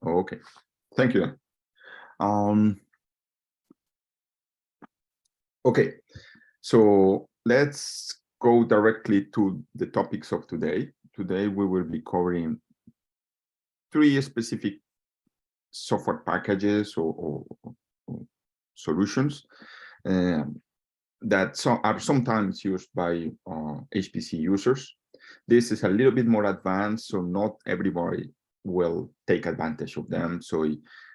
Okay, thank you. Um, okay, so let's go directly to the topics of today. Today we will be covering three specific software packages or solutions that are sometimes used by HPC users. This is a little bit more advanced, so not everybody will take advantage of them. So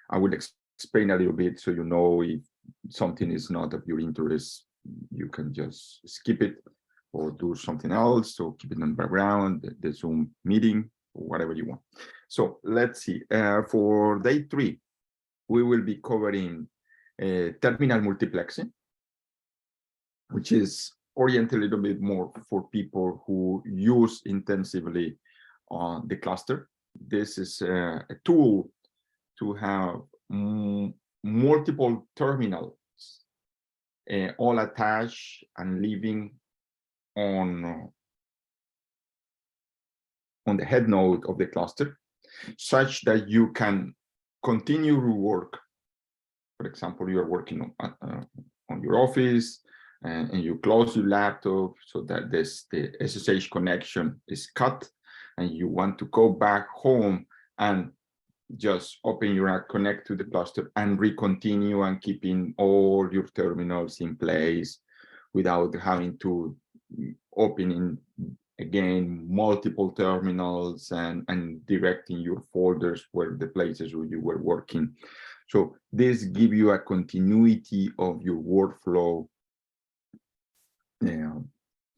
I will explain a little bit so you know if something is not of your interest, you can just skip it or do something else, or keep it in the background, the Zoom meeting, or whatever you want. So let's see. For day 3, we will be covering terminal multiplexing, which is oriented a little bit more for people who use intensively the cluster. This is a tool to have multiple terminals all attached and living on the head node of the cluster, such that you can continue to work. For example, you are working on your office, and you close your laptop so that the SSH connection is cut, and you want to go back home and just open your app, connect to the cluster, and recontinue and keeping all your terminals in place without having to opening again multiple terminals and directing your folders where the places where you were working. So this gives you a continuity of your workflow,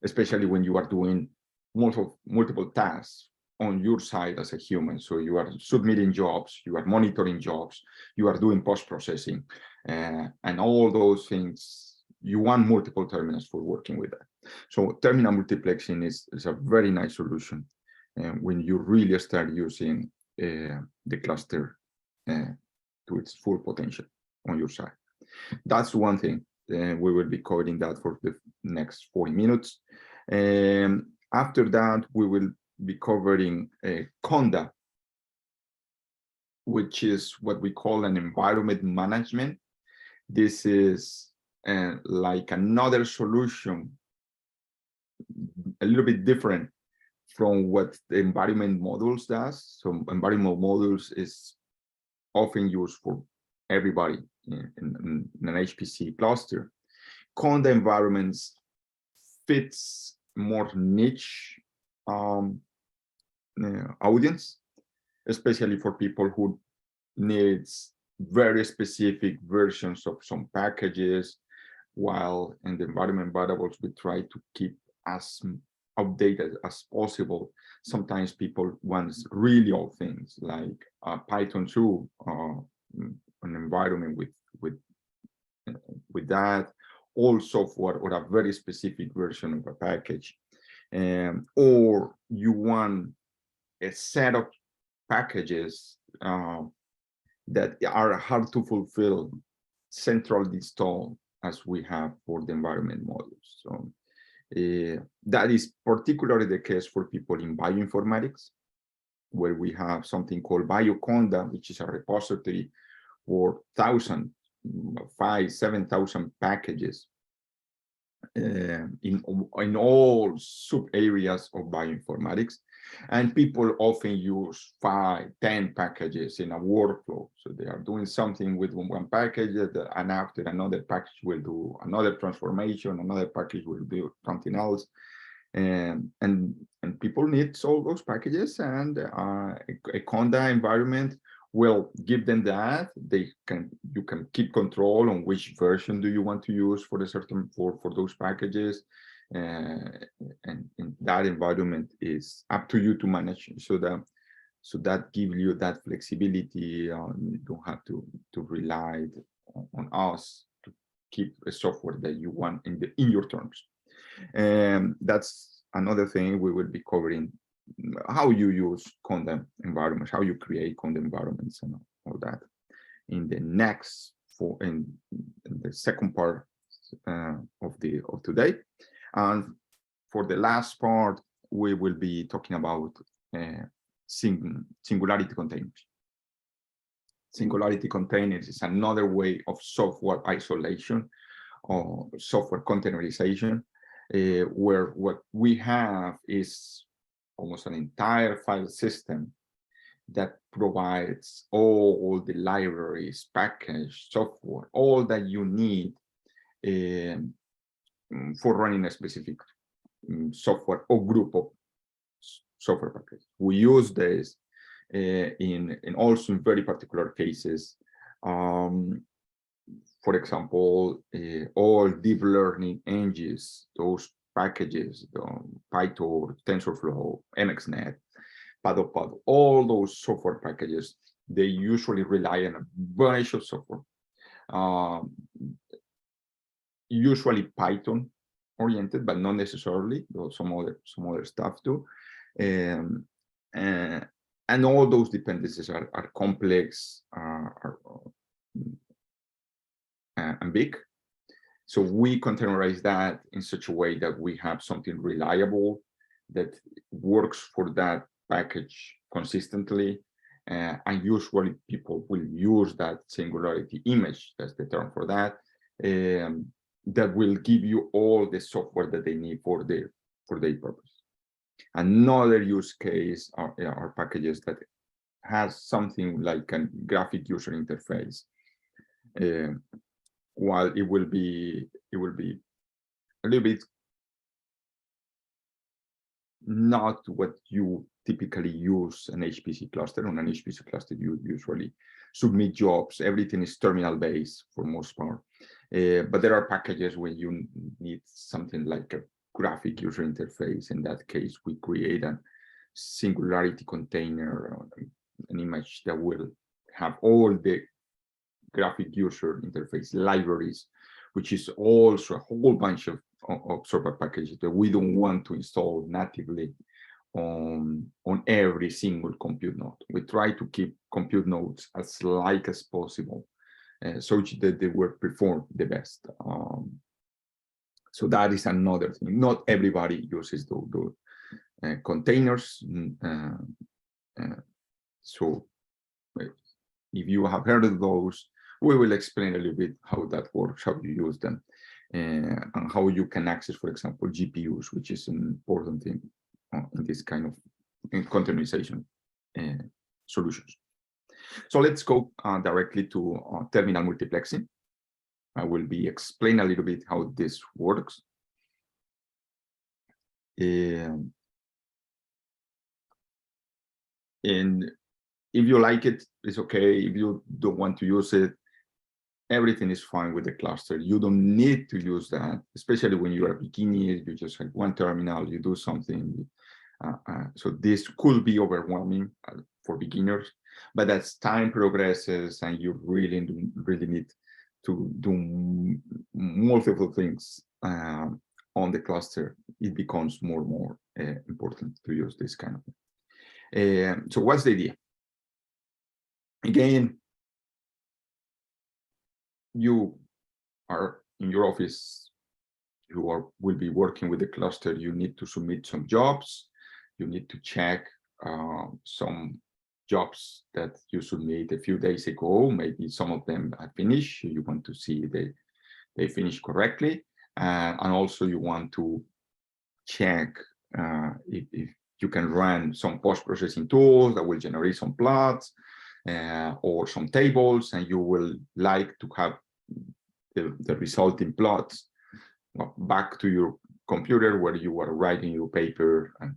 especially when you are doing multiple tasks on your side as a human. So you are submitting jobs, you are monitoring jobs, you are doing post-processing, and all those things. You want multiple terminals for working with that. So terminal multiplexing is a very nice solution when you really start using the cluster to its full potential on your side. That's one thing. We will be covering that for the next 40 minutes. After that, we will be covering Conda, which is what we call an environment management. This is like another solution, a little bit different from what the environment modules does. So environment modules is often used for everybody in an HPC cluster. Conda environments fits more niche audience, especially for people who needs very specific versions of some packages, while in the environment variables we try to keep as updated as possible. Sometimes people want really old things like Python 2, an environment with that, all software or a very specific version of a package, or you want a set of packages that are hard to fulfill centrally installed as we have for the environment modules. So that is particularly the case for people in bioinformatics, where we have something called BioConda, which is a repository for 5,000-7,000 packages in all sub areas of bioinformatics. And people often use 5-10 packages in a workflow. So they are doing something with one package, and after another package will do another transformation, another package will do something else. And people need all those packages, and a Conda environment will give them that. You can keep control on which version do you want to use for the certain for those packages, and that environment is up to you to manage. So that gives you that flexibility. You don't have to rely on us to keep a software that you want in your terms. And that's another thing we will be covering, how you use Conda environments, how you create Conda environments, and all that in the next in the second part of today. And for the last part, we will be talking about singularity containers. Singularity containers is another way of software isolation or software containerization, where what we have is almost an entire file system that provides all the libraries, package, software, all that you need for running a specific software or group of software packages. We use this in also in very particular cases. For example, all deep learning engines, those packages, PyTorch, TensorFlow, MXNet, PaddlePaddle, all those software packages, they usually rely on a bunch of software, usually Python oriented, but not necessarily, though some other stuff too. And all those dependencies are complex, and big. So we containerize that in such a way that we have something reliable that works for that package consistently. And usually people will use that singularity image, that's the term for that, that will give you all the software that they need for their purpose. Another use case are packages that has something like a graphic user interface. While it will be a little bit not what you typically use an HPC cluster. On an HPC cluster, you usually submit jobs. Everything is terminal based for most part. But there are packages where you need something like a graphic user interface. In that case, we create a singularity container, an image that will have all the graphic user interface libraries, which is also a whole bunch of software packages that we don't want to install natively on every single compute node. We try to keep compute nodes as light as possible, so that they will perform the best. So that is another thing. Not everybody uses those containers. So if you have heard of those, we will explain a little bit how that works, how you use them, and how you can access, for example, GPUs, which is an important thing in this kind of containerization solutions. So let's go directly to terminal multiplexing. I will be explain a little bit how this works. And if you like it, it's okay. If you don't want to use it, everything is fine with the cluster. You don't need to use that, especially when you are a beginner. You just have one terminal, you do something. So this could be overwhelming for beginners, but as time progresses and you really need to do multiple things on the cluster, it becomes more and more important to use this kind of thing. So what's the idea? Again, you are in your office, will be working with the cluster, you need to submit some jobs, you need to check some jobs that you submit a few days ago, maybe some of them are finished, you want to see they finish correctly, and also you want to check if you can run some post-processing tools that will generate some plots or some tables, and you will like to have the resulting plots back to your computer where you are writing your paper, and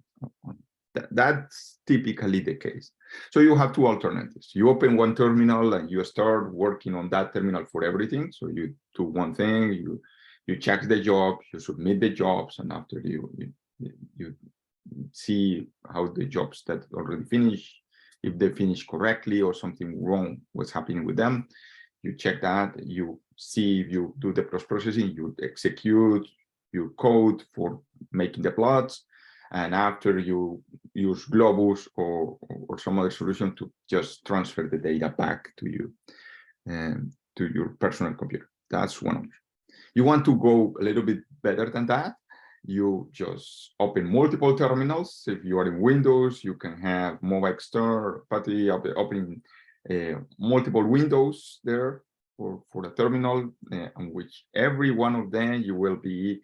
that's typically the case. So you have two alternatives. You open one terminal and you start working on that terminal for everything. So you do one thing, you check the job, you submit the jobs, and after you see how the jobs that already finished, if they finish correctly or something wrong was happening with them, you check that, you see if you do the post-processing, you execute your code for making the plots, and after you use Globus or some other solution to just transfer the data back to you and to your personal computer. That's one option. You want to go a little bit better than that, you just open multiple terminals. If you are in Windows, you can have MobaXter, opening multiple windows there for the terminal, on which every one of them you will be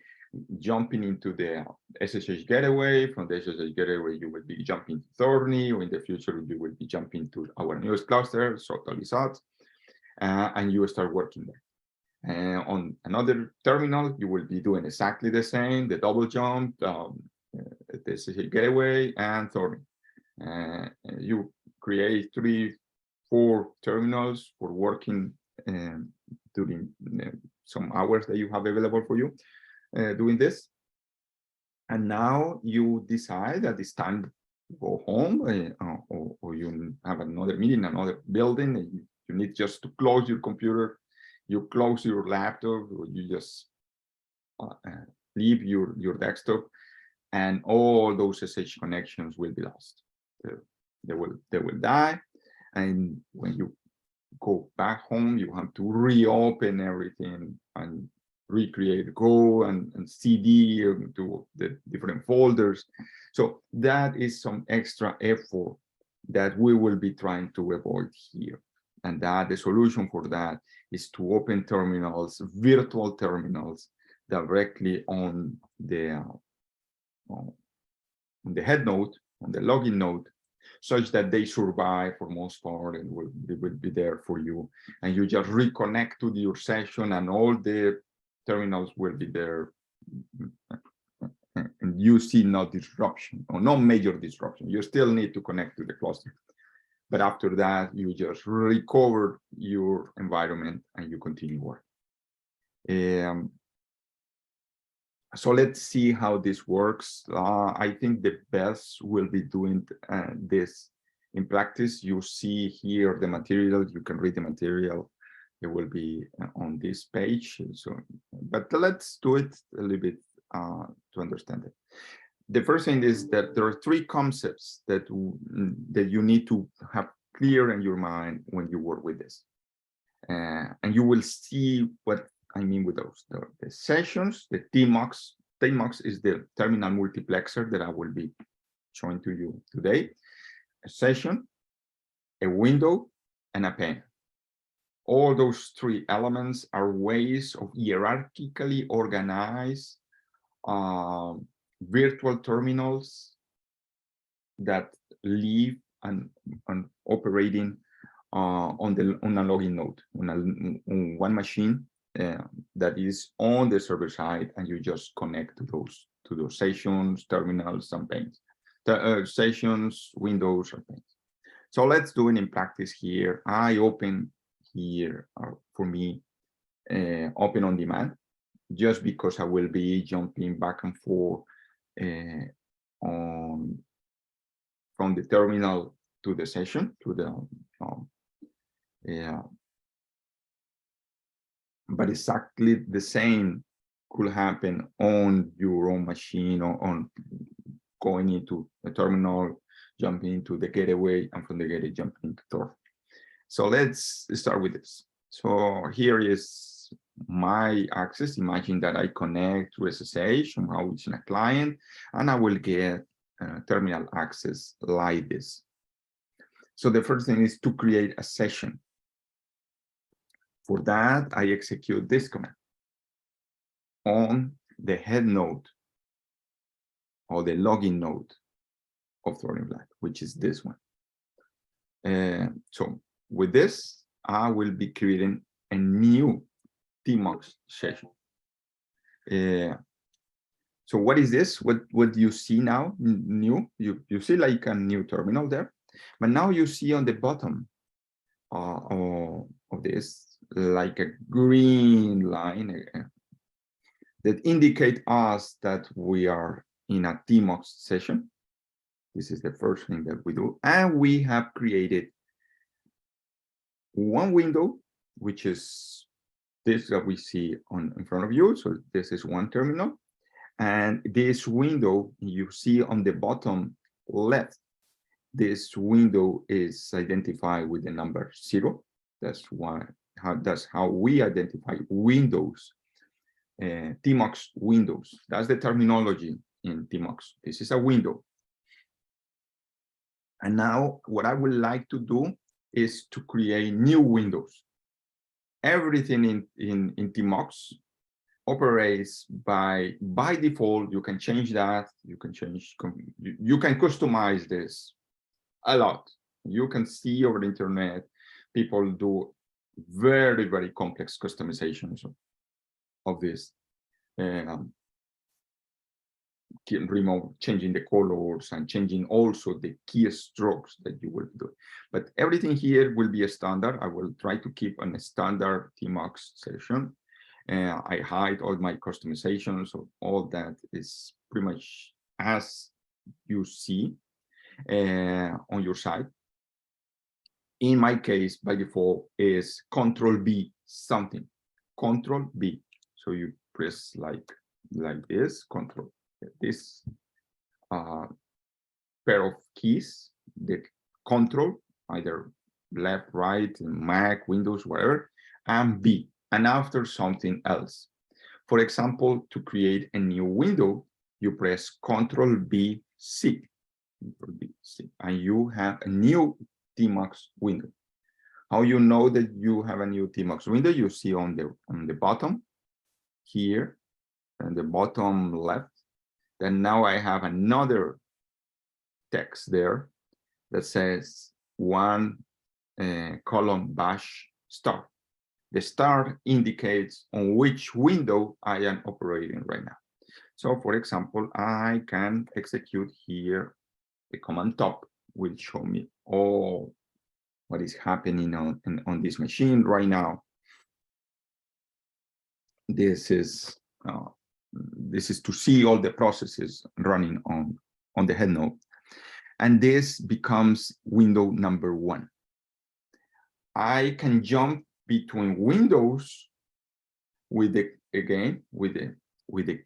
jumping into the SSH gateway. From the SSH gateway, you will be jumping to Thorny, or in the future, you will be jumping to our newest cluster, Sotalisat, and you will start working there. And on another terminal, you will be doing exactly the same, the double jump, the SSH gateway, and Thorny. You create 3-4 terminals for working during some hours that you have available for you doing this. And now you decide that it's time to go home, or you have another meeting, another building, and you need just to close your computer, you close your laptop, or you just leave your desktop, and all those SSH connections will be lost. They will die. And when you go back home, you have to reopen everything and recreate Go and CD to the different folders. So that is some extra effort that we will be trying to avoid here. And that the solution for that is to open terminals, virtual terminals, directly on the head node, on the login node, such that they survive for most part, and they will be there for you. And you just reconnect to your session, and all the terminals will be there, and you see no disruption, or no major disruption. You still need to connect to the cluster, but after that, you just recover your environment and you continue working. So let's see how this works. I think the best will be doing this in practice. You see here the material. You can read the material. It will be on this page. So, but let's do it a little bit to understand it. The first thing is that there are 3 concepts that you need to have clear in your mind when you work with this, and you will see what I mean with those. The sessions, the TMUX. TMUX is the terminal multiplexer that I will be showing to you today. A session, a window, and a pane. All those 3 elements are ways of hierarchically organized virtual terminals that live and operating on a login node, on one machine that is on the server side, and you just connect to those sessions, terminals, and panes. Sessions, windows, and panes. So let's do it in practice here. I open here for me, open on demand, just because I will be jumping back and forth from the terminal to the session, to the but exactly the same could happen on your own machine, or on going into a terminal, jumping into the gateway, and from the gateway jumping into Tor. So let's start with this. So here is my access. Imagine that I connect to SSH, somehow it's in a client, and I will get terminal access like this. So the first thing is to create a session. For that, I execute this command on the head node, or the login node of Thorium Black, which is this one. So with this, I will be creating a new TMUX session. So what is this? What do you see now? New? You see like a new terminal there, but now you see on the bottom of this like a green line that indicate us that we are in a TMUX session. This is the first thing that we do, and we have created one window, which is this that we see in front of you. So this is one terminal, and this window you see on the bottom left, this window is identified with the number 0. That's how we identify windows, TMUX windows. That's the terminology in TMUX. This is a window. And now what I would like to do is to create new windows. Everything in Tmux operates by default. You can change that. You can customize this a lot. You can see over the internet, people do very, very complex customizations of this. Changing the colors and changing also the key strokes that you will do. But everything here will be a standard. I will try to keep on a standard Tmux session. I hide all my customizations, so all that is pretty much as you see on your side. In my case, by default, is Control B something, Control B. So you press like this, Control this pair of keys, the Control, either left, right, Mac, Windows, whatever, and B, and after something else. For example, to create a new window, you press Control B C, and you have a new Tmux window. How you know that you have a new Tmux window? You see on the bottom here, and the bottom left. Then now I have another text there that says one column bash start. The start indicates on which window I am operating right now. So for example, I can execute here. The command top will show me all what is happening on this machine right now. This is to see all the processes running on the head node. And this becomes window number 1. I can jump between windows with the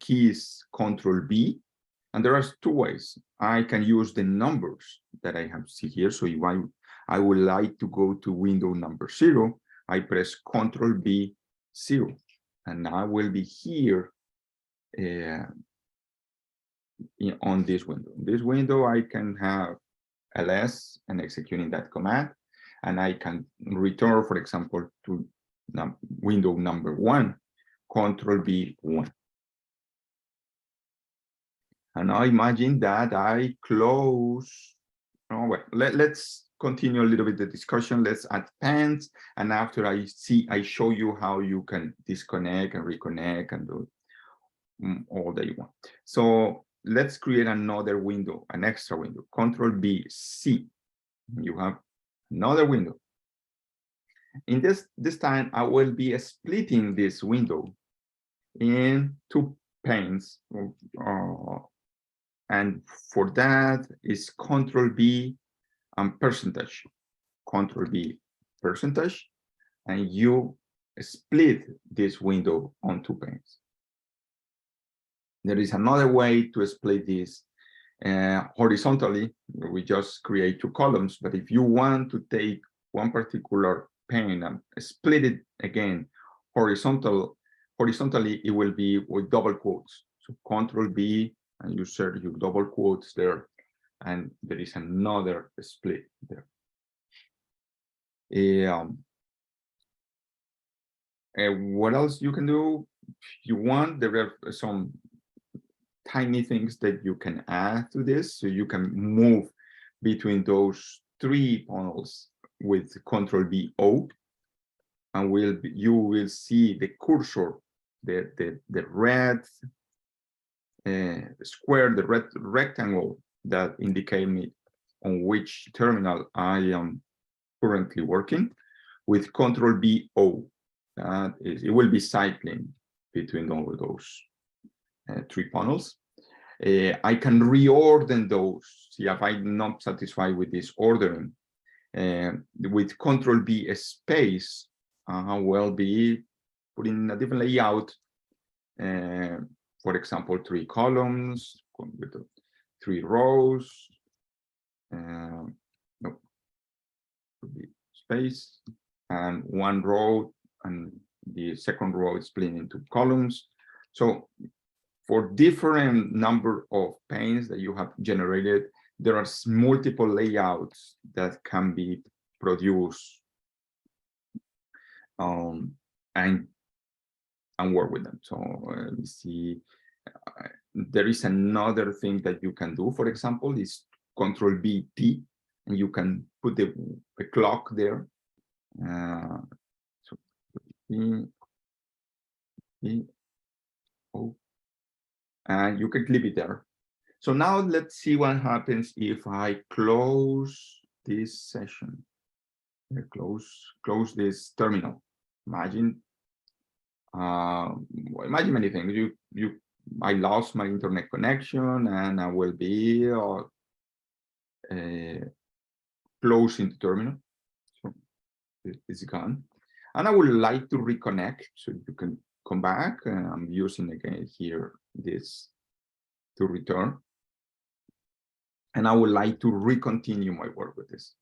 keys Control B, and there are 2 ways. I can use the numbers that I have see here. So if I would like to go to window number 0, I press Control B 0, and I will be here on this window. In this window, I can have ls and executing that command, and I can return, for example, to window number 1, Control B 1. And now imagine that I close. Oh, well, let's continue a little bit the discussion. Let's add pens, and after I show you how you can disconnect and reconnect and do all that you want. So let's create another window, an extra window, Control B C. You have another window. In this time, I will be splitting this window in 2 panes, and for that is Control B and percentage. Control B percentage, and you split this window on 2 panes. There is another way to split this horizontally. We just create 2 columns, but if you want to take one particular pane and split it again horizontally, it will be with double quotes. So Control B, and you insert your double quotes there, and there is another split there. What else you can do? If you want, there are some tiny things that you can add to this, so you can move between those 3 panels with Control B O, and you will see the cursor, the red square, the red rectangle that indicate me on which terminal I am currently working. With Control B O, that is, it will be cycling between all of those 3 panels. I can reorder those. See, if I'm not satisfied with this ordering, with Control B space, I will be putting a different layout. For example, 3 columns with 3 rows. No, space, and 1 row, and the second row is split into columns. So for different number of panes that you have generated, there are multiple layouts that can be produce and work with them. So let me see. There is another thing that you can do. For example, is Control B T, and you can put the clock there. So and you can clip it there. So now let's see what happens if I close this session. Close this terminal. Imagine imagine many things. I lost my internet connection, and I will be closing the terminal. So it's gone, and I would like to reconnect. So you can come back, and I'm using again here this to return, and I would like to recontinue my work with this.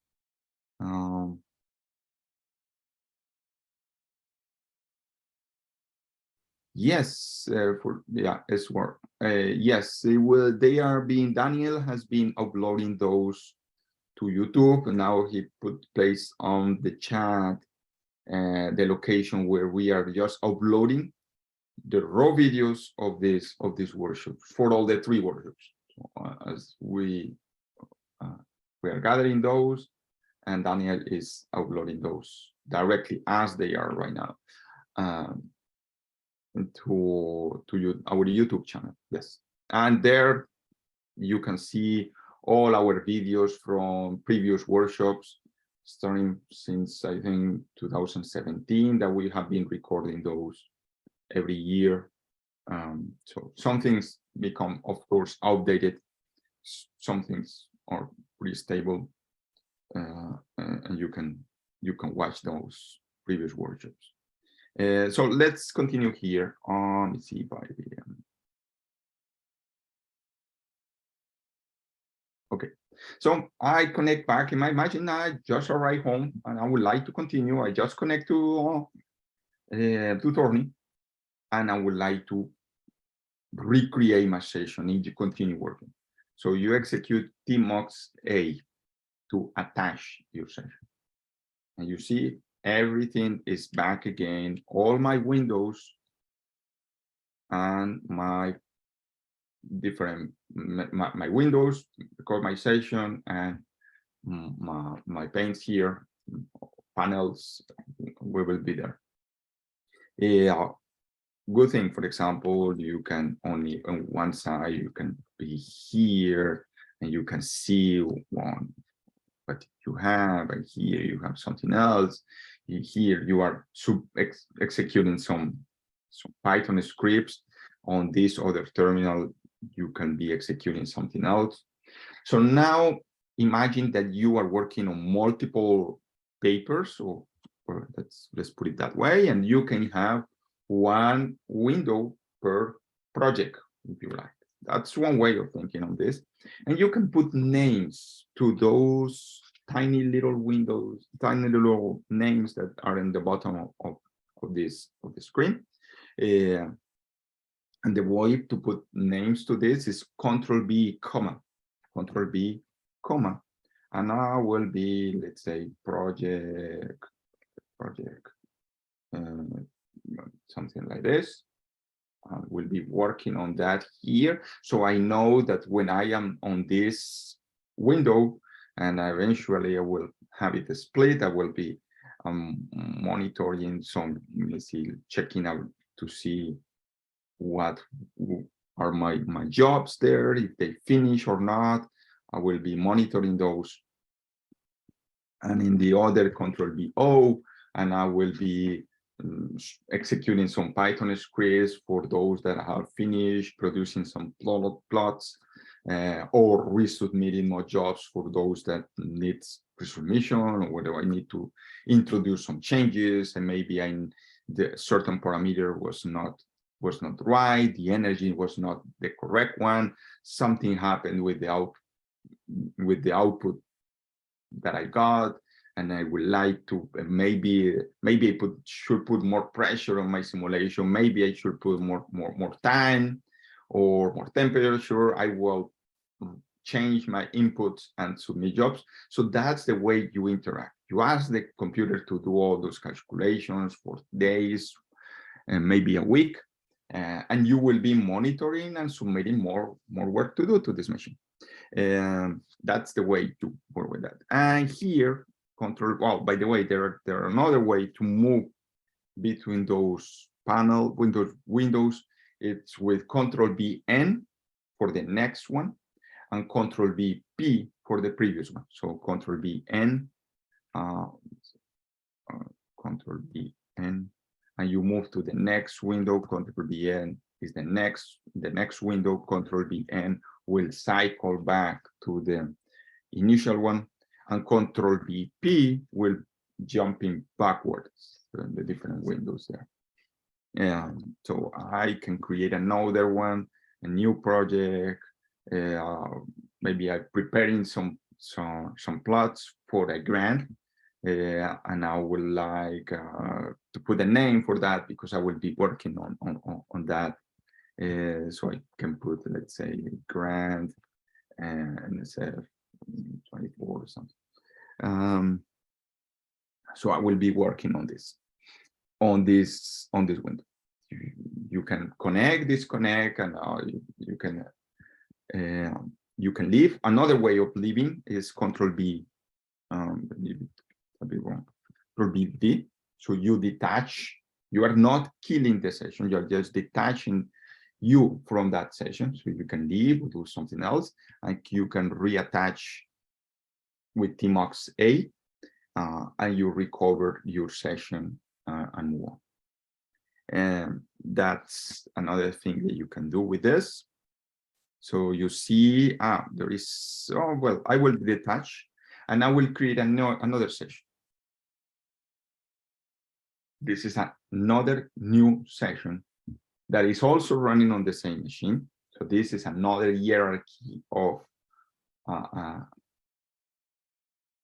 Yes, as well. Yes, Daniel has been uploading those to YouTube, and now he placed on the chat the location where we are just uploading the raw videos of this workshop for all the 3 workshops. As we are gathering those, and Daniel is uploading those directly as they are right now. To our YouTube channel. Yes, and there you can see all our videos from previous workshops, starting since I think 2017, that we have been recording those every year. So some things become, of course, outdated. Some things are pretty stable, and you can watch those previous workshops. So let's continue here on. Let's see if I okay. So I connect back. Imagine I just arrived home and I would like to continue. I just connect to Torni, and I would like to recreate my session and continue working. So you execute tmux A to attach your session, and you see everything is back again. All my windows and my different my windows, record my session, and my paints here, panels, we will be there. Good thing, for example, you can only on one side, you can be here and you can see what you have, and here you have something else. Here you are executing some Python scripts. On this other terminal, you can be executing something else. So now imagine that you are working on multiple papers, or let's put it that way, and you can have one window per project, if you like. That's one way of thinking of this. And you can put names to those tiny little windows, tiny little names that are in the bottom of the screen. And the way to put names to this is Control B, comma, Control B, comma. And now will be, let's say, project, something like this. We'll be working on that here. So I know that when I am on this window, and eventually I will have it split, I will be monitoring some, let's see, checking out to see what are my jobs there, if they finish or not. I will be monitoring those. And in the other, Control B O, and I will be executing some Python scripts for those that have finished, producing some plots, or resubmitting more jobs for those that need resubmission, or whether I need to introduce some changes, and maybe the certain parameter was not right, the energy was not the correct one, something happened with the output that I got, and I would like to maybe I should put more pressure on my simulation. Maybe I should put more time or more temperature. I will change my inputs and submit jobs. So that's the way you interact. You ask the computer to do all those calculations for days and maybe a week, and you will be monitoring and submitting more work to do to this machine. That's the way to work with that. And here, control. Well, by the way, there are another way to move between those windows. It's with Control B N for the next one, and Control B P for the previous one. So Control B N, Control B N, and you move to the next window. Control B N is the next window. Control B N will cycle back to the initial one, and Control B P will jumping backwards in the different windows there. So I can create another one, a new project. Maybe I'm preparing some plots for a grant, and I would like to put a name for that because I will be working on that. So I can put, let's say, grant, and let's say 24 or something. So I will be working on this window. You can connect, disconnect, and you can leave. Another way of leaving is Control B. A bit wrong. Control B D. So you detach. You are not killing the session. You are just detaching you from that session. So you can leave or do something else, and you can reattach with Tmux A, and you recover your session and move on. And that's another thing that you can do with this. So you see, there is, oh, well, I will detach, and I will create another session. This is another new session that is also running on the same machine. So this is another hierarchy of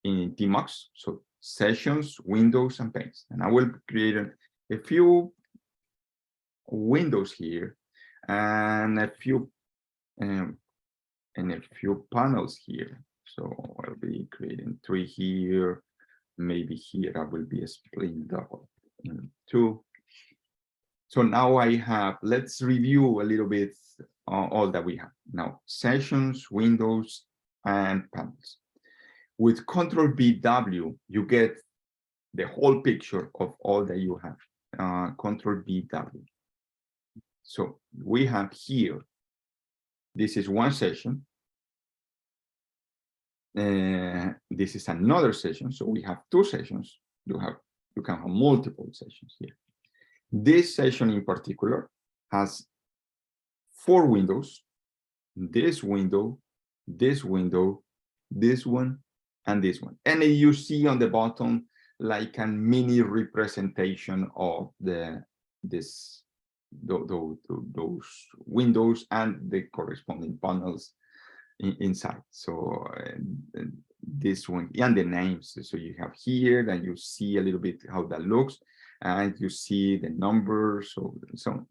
in Tmux. So sessions, windows, and panes. And I will create a few windows here and a few panels here. So I'll be creating 3 here. Maybe here I will be splitting double in 2. So now I have, let's review a little bit all that we have. Now, sessions, windows, and panels. With Control BW, you get the whole picture of all that you have. Control BW. So we have here, this is one session. This is another session. So we have 2 sessions. You can have multiple sessions here. This session in particular has 4 windows: this window, this window, this one, and this one. And you see on the bottom like a mini representation of those windows and the corresponding panels inside. So this one and the names. So you have here, and you see a little bit how that looks, and you see the numbers. So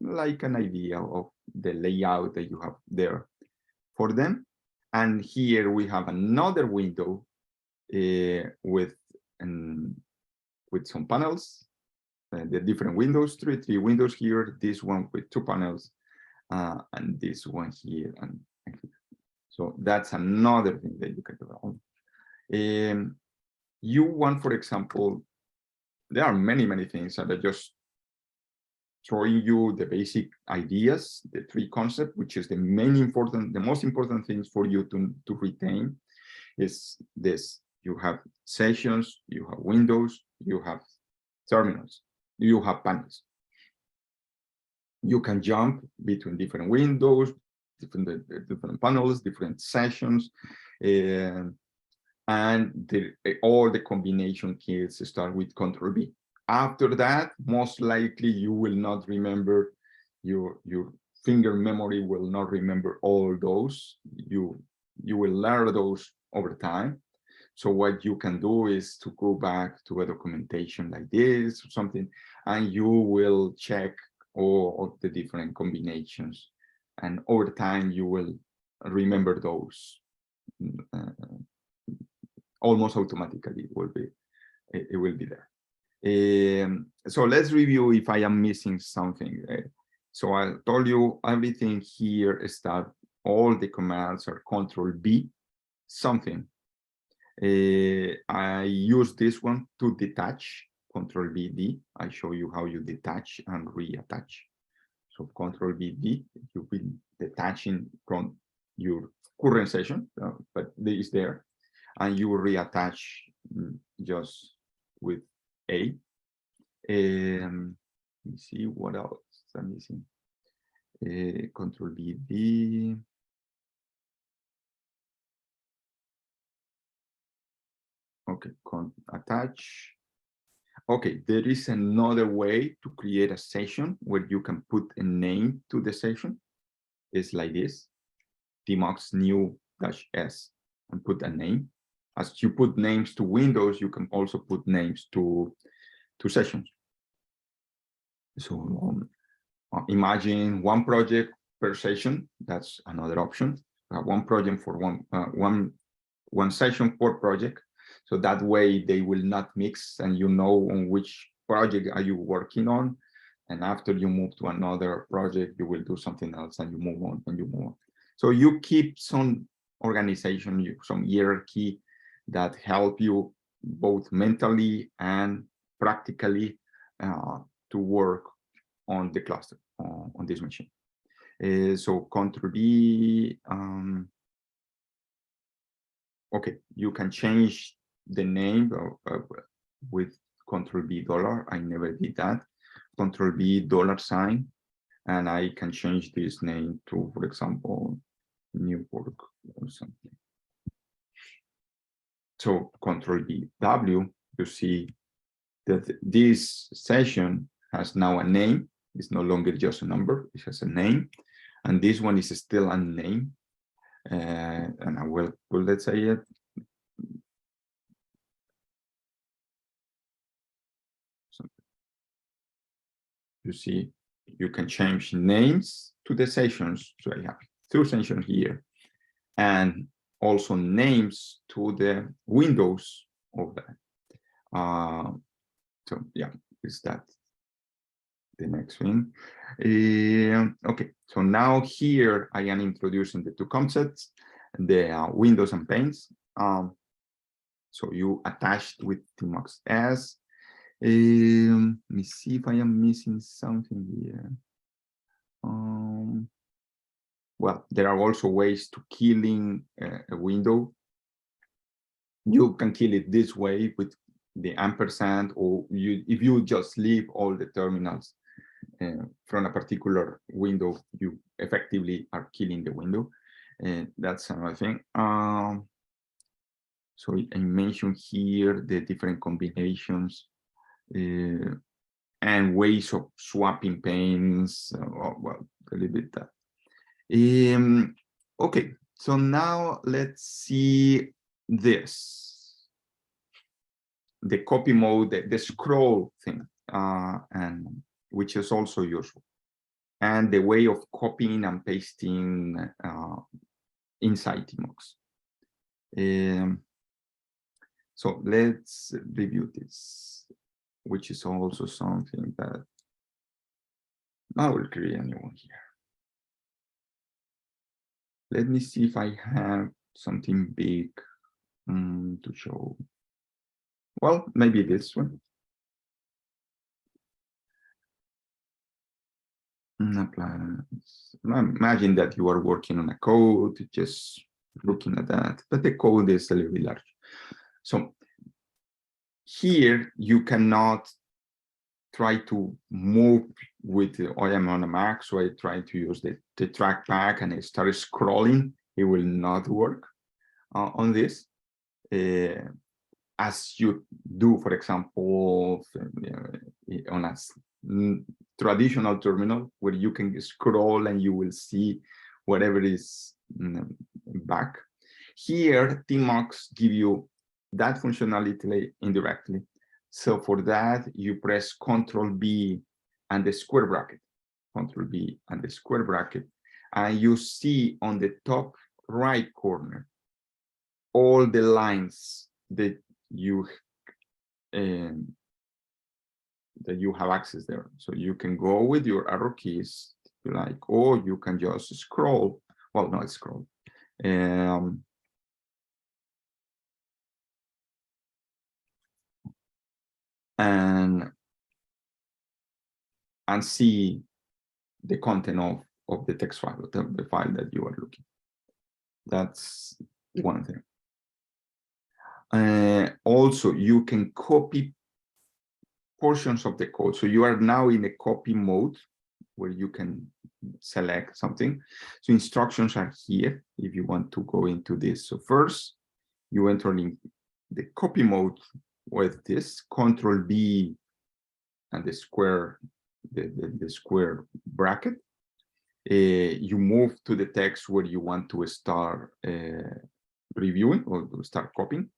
like an idea of the layout that you have there for them. And here we have another window with some panels. The different windows, three windows here. This one with 2 panels, and this one here, and here. So that's another thing that you can do. You want, for example, there are many things that are just showing you the basic ideas, the 3 concepts, which is the most important things for you to retain is this. You have sessions, you have windows, you have terminals, you have panels. You can jump between different windows, different panels, different sessions, and all the combination keys start with Control B. After that, most likely you will not remember, your finger memory will not remember all those. You will learn those over time. So what you can do is to go back to a documentation like this or something, and you will check all of the different combinations. And over time, you will remember those almost automatically. It will be it will be there. So let's review if I am missing something. So I told you everything here is that all the commands are Control B something. I use this one to detach, Control B D. I show you how you detach and reattach. So Control B D, you will detaching from your current session, but it is there, and you reattach just with A. Let me see what else I'm missing. Control B D. Okay, attach. Okay, there is another way to create a session where you can put a name to the session. It's like this, tmux new -s, and put a name. As you put names to windows, you can also put names to sessions. So imagine one project per session. That's another option. One project for one session per project. So that way they will not mix, and you know on which project are you working on. And after you move to another project, you will do something else, and you move on and you move on. So you keep some organization, some hierarchy that help you both mentally and practically to work on the cluster on this machine. So Control B. Okay, you can change the name with Control B $. I never did that. Control B $, and I can change this name to, for example, Newburgh or something. So Control B W, you see that this session has now a name. It's no longer just a number, it has a name. And this one is still unnamed. And I will, let's say it. So you see, you can change names to the sessions. So I have 2 sessions here, and also names to the windows of that. So yeah, is that the next thing? Okay, so now here I am introducing the 2 concepts, the windows and panes. So you attached with tmux s. Let me see if I am missing something here. Well, there are also ways to killing a window. You can kill it this way with the ampersand, or if you just leave all the terminals from a particular window, you effectively are killing the window. That's another thing. So I mentioned here the different combinations and ways of swapping panes. Well, a little bit that. Okay, so now let's see this. The copy mode, the scroll thing, and which is also useful. And the way of copying and pasting inside tmux. So let's review this, which is also something that I will create a new one here. Let me see if I have something big to show. Well, maybe this one. Imagine that you are working on a code, just looking at that, but the code is a little bit large. So here you cannot try to move with I am on a Mac, so I try to use the trackpad and I start scrolling. It will not work on this. As you do, for example, on a traditional terminal where you can scroll and you will see whatever is back. Here, tmux give you that functionality indirectly. So for that, you press Control B and the square bracket, Control B and the square bracket, and you see on the top right corner all the lines that you that you have access there. So you can go with your arrow keys, if you like, or you can just scroll. Well, not scroll. And see the content of the text file, the file that you are looking. That's one thing. Also, you can copy portions of the code. So you are now in a copy mode where you can select something. So instructions are here if you want to go into this. So first, you enter in the copy mode with this Control B and the square, the square bracket. You move to the text where you want to start reviewing or to start copying,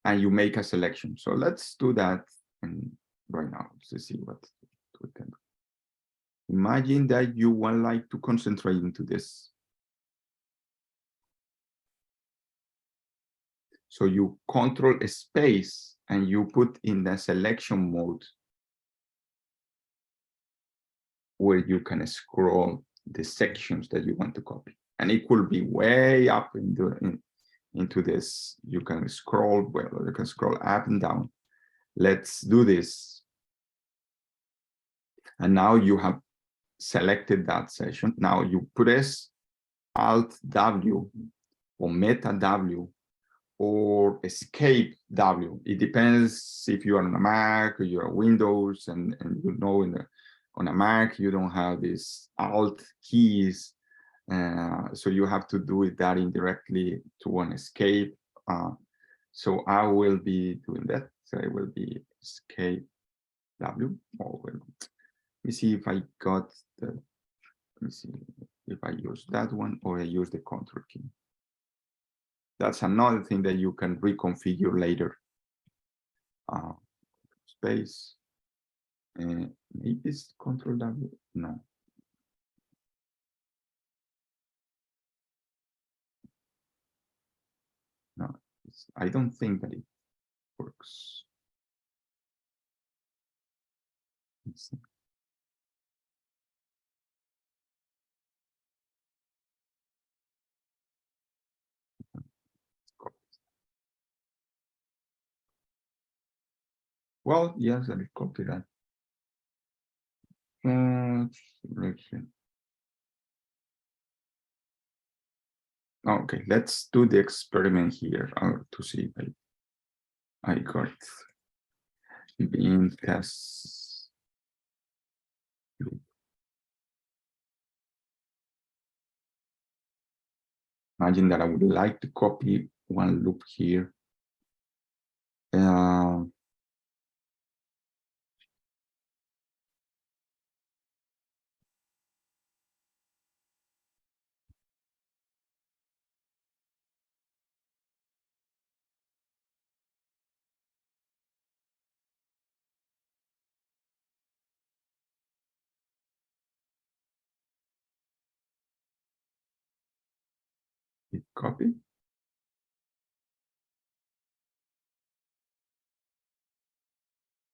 and you make a selection. So let's do that right now to see what we can do. Imagine that you would like to concentrate into this. So you control a space and you put in the selection mode where you can scroll the sections that you want to copy. And it could be way up into this. You can scroll, well, you can scroll up and down. Let's do this. And now you have selected that section. Now you press Alt W or Meta W or Escape W. It depends if you are on a Mac or you're on Windows, and you know on a Mac you don't have these Alt keys, so you have to do it that indirectly to an Escape. So I will be doing that. So it will be Escape W. Oh, well, let me see if I got the. Let me see if I use that one or I use the Control key. That's another thing that you can reconfigure later. Space. Maybe it's Control W. No. No, I don't think that it works. Let's see. Well, yes, I will copy that. Okay, let's do the experiment here to see if I got in test. Imagine that I would like to copy one loop here. Copy.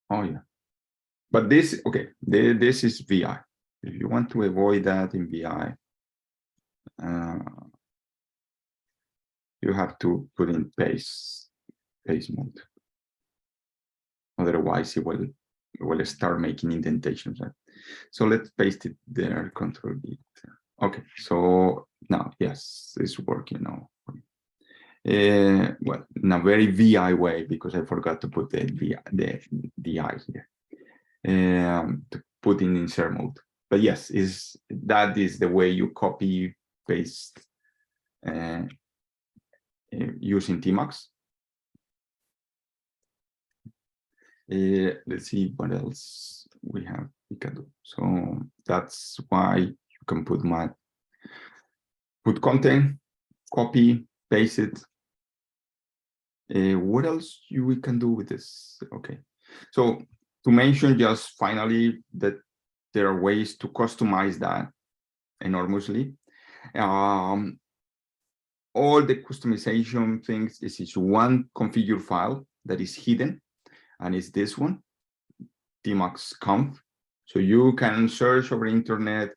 Oh yeah, but this, okay, this is VI. If you want to avoid that in VI, you have to put in paste mode. Otherwise, it will start making indentations. Right? So let's paste it there. Control V. Okay, so now yes, it's working now. Well, in a very VI way, because I forgot to put the I here. To put in insert mode. But yes, that is the way you copy paste using Tmax. Let's see what else we can do. So that's why you can put content, copy, paste it. What else we can do with this? Okay, so to mention just finally that there are ways to customize that enormously. All the customization things is one configure file that is hidden. and it's this one, Tmux Conf. So you can search over internet,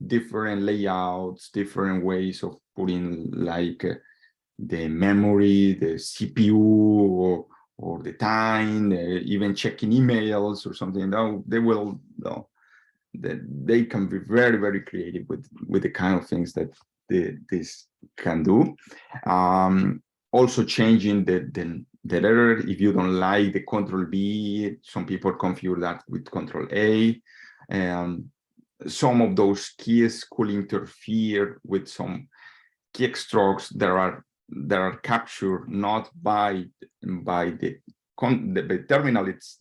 different layouts, different ways of putting like the memory, the CPU, or the time, even checking emails or something. No, they will, no, they can be very, very creative with the kind of things that this can do. Also changing the letter. If you don't like the Control B, some people configure that with Control A. Some of those keys could interfere with some keystrokes that are captured not by the terminal. It's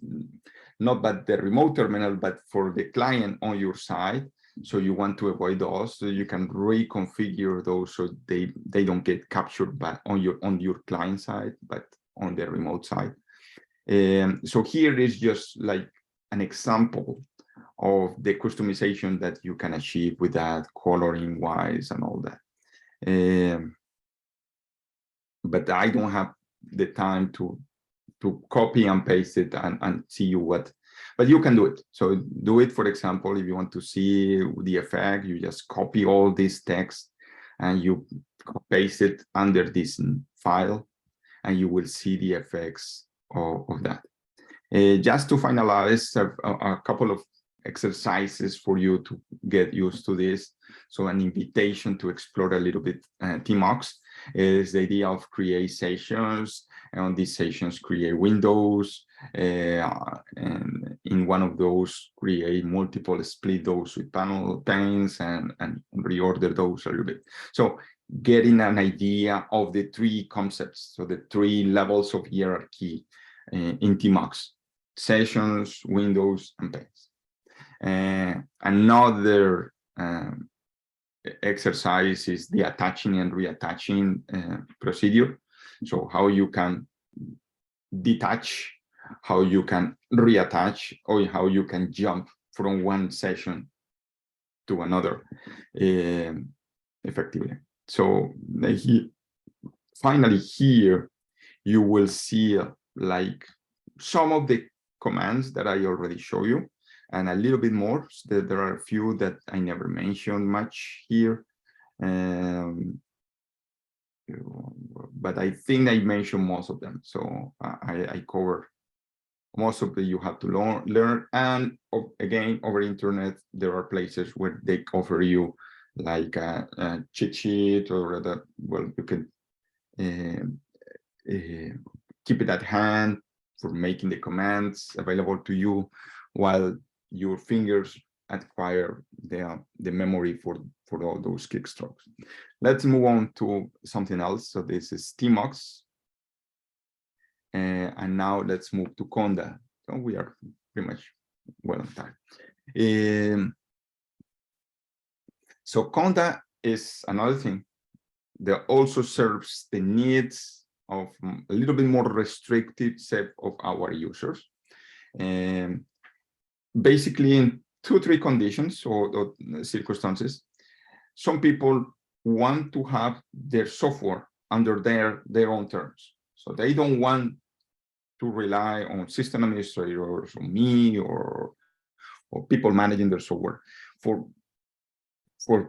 not by the remote terminal, but for the client on your side. So you want to avoid those. So you can reconfigure those so they don't get captured by on your client side, but on the remote side. So here is just like an example of the customization that you can achieve with that, coloring wise and all that. But I don't have the time to copy and paste it and see you what, but you can do it. So do it, for example, if you want to see the effect, you just copy all this text and you paste it under this file, and you will see the effects of that. Just to finalize, a couple of exercises for you to get used to this. So an invitation to explore a little bit Tmux is the idea of create sessions, and on these sessions create windows, and in one of those create multiple, split those with panel panes and reorder those a little bit. So getting an idea of the three concepts, so the three levels of hierarchy in Tmux: sessions, windows, and panes. Another exercise is the attaching and reattaching procedure. So how you can detach, how you can reattach, or how you can jump from one session to another effectively. So finally here you will see like some of the commands that I already show you, and a little bit more. So there are a few that I never mentioned much here, but I think I mentioned most of them. So I cover most of the you have to learn. And again, over internet, there are places where they offer you like a cheat sheet, or that, well, you can keep it at hand for making the commands available to you while your fingers acquire the memory for all those keystrokes. Let's move on to something else. So this is Tmux. And now let's move to Conda. So we are pretty much well on time. So Conda is another thing that also serves the needs of a little bit more restricted set of our users. Basically, in 2-3 conditions or circumstances, some people want to have their software under their own terms. So they don't want to rely on system administrators or me or people managing their software for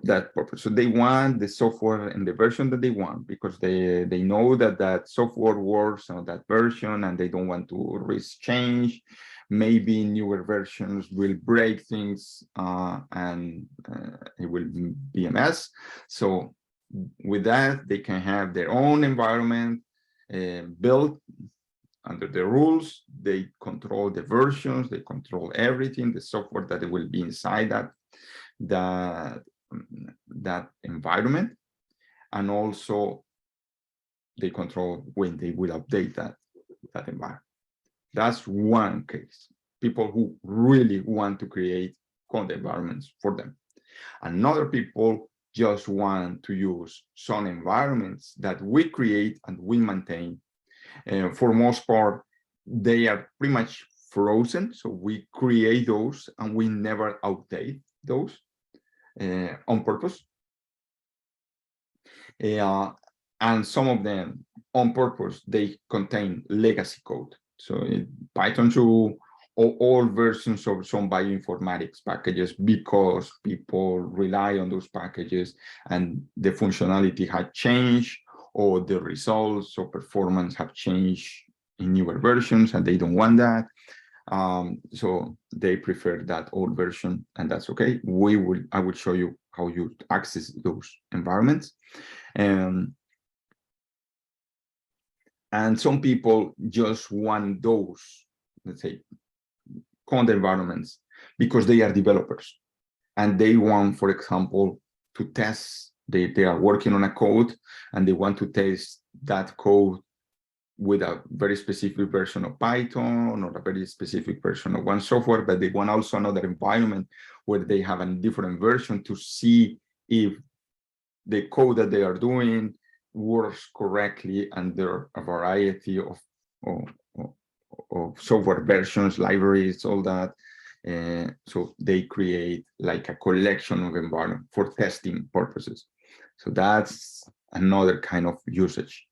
that purpose. So they want the software in the version that they want, because they know that software works on that version, and they don't want to risk change. Maybe newer versions will break things and it will be a mess. So with that, they can have their own environment built under the rules. They control the versions, they control everything, the software that will be inside that environment, and also they control when they will update that environment. That's one case. People who really want to create code environments for them. Another people just want to use some environments that we create and we maintain. For most part, they are pretty much frozen. So we create those and we never update those on purpose. And some of them on purpose, they contain legacy code. So Python 2, all versions of some bioinformatics packages, because people rely on those packages and the functionality had changed, or the results or performance have changed in newer versions and they don't want that. So they prefer that old version, and that's okay. I will show you how you access those environments. And some people just want those, let's say, conda environments because they are developers and they want, for example, to test, they are working on a code and they want to test that code with a very specific version of Python or a very specific version of one software, but they want also another environment where they have a different version to see if the code that they are doing works correctly under a variety of software versions, libraries, all that. So they create like a collection of environment for testing purposes. So that's another kind of usage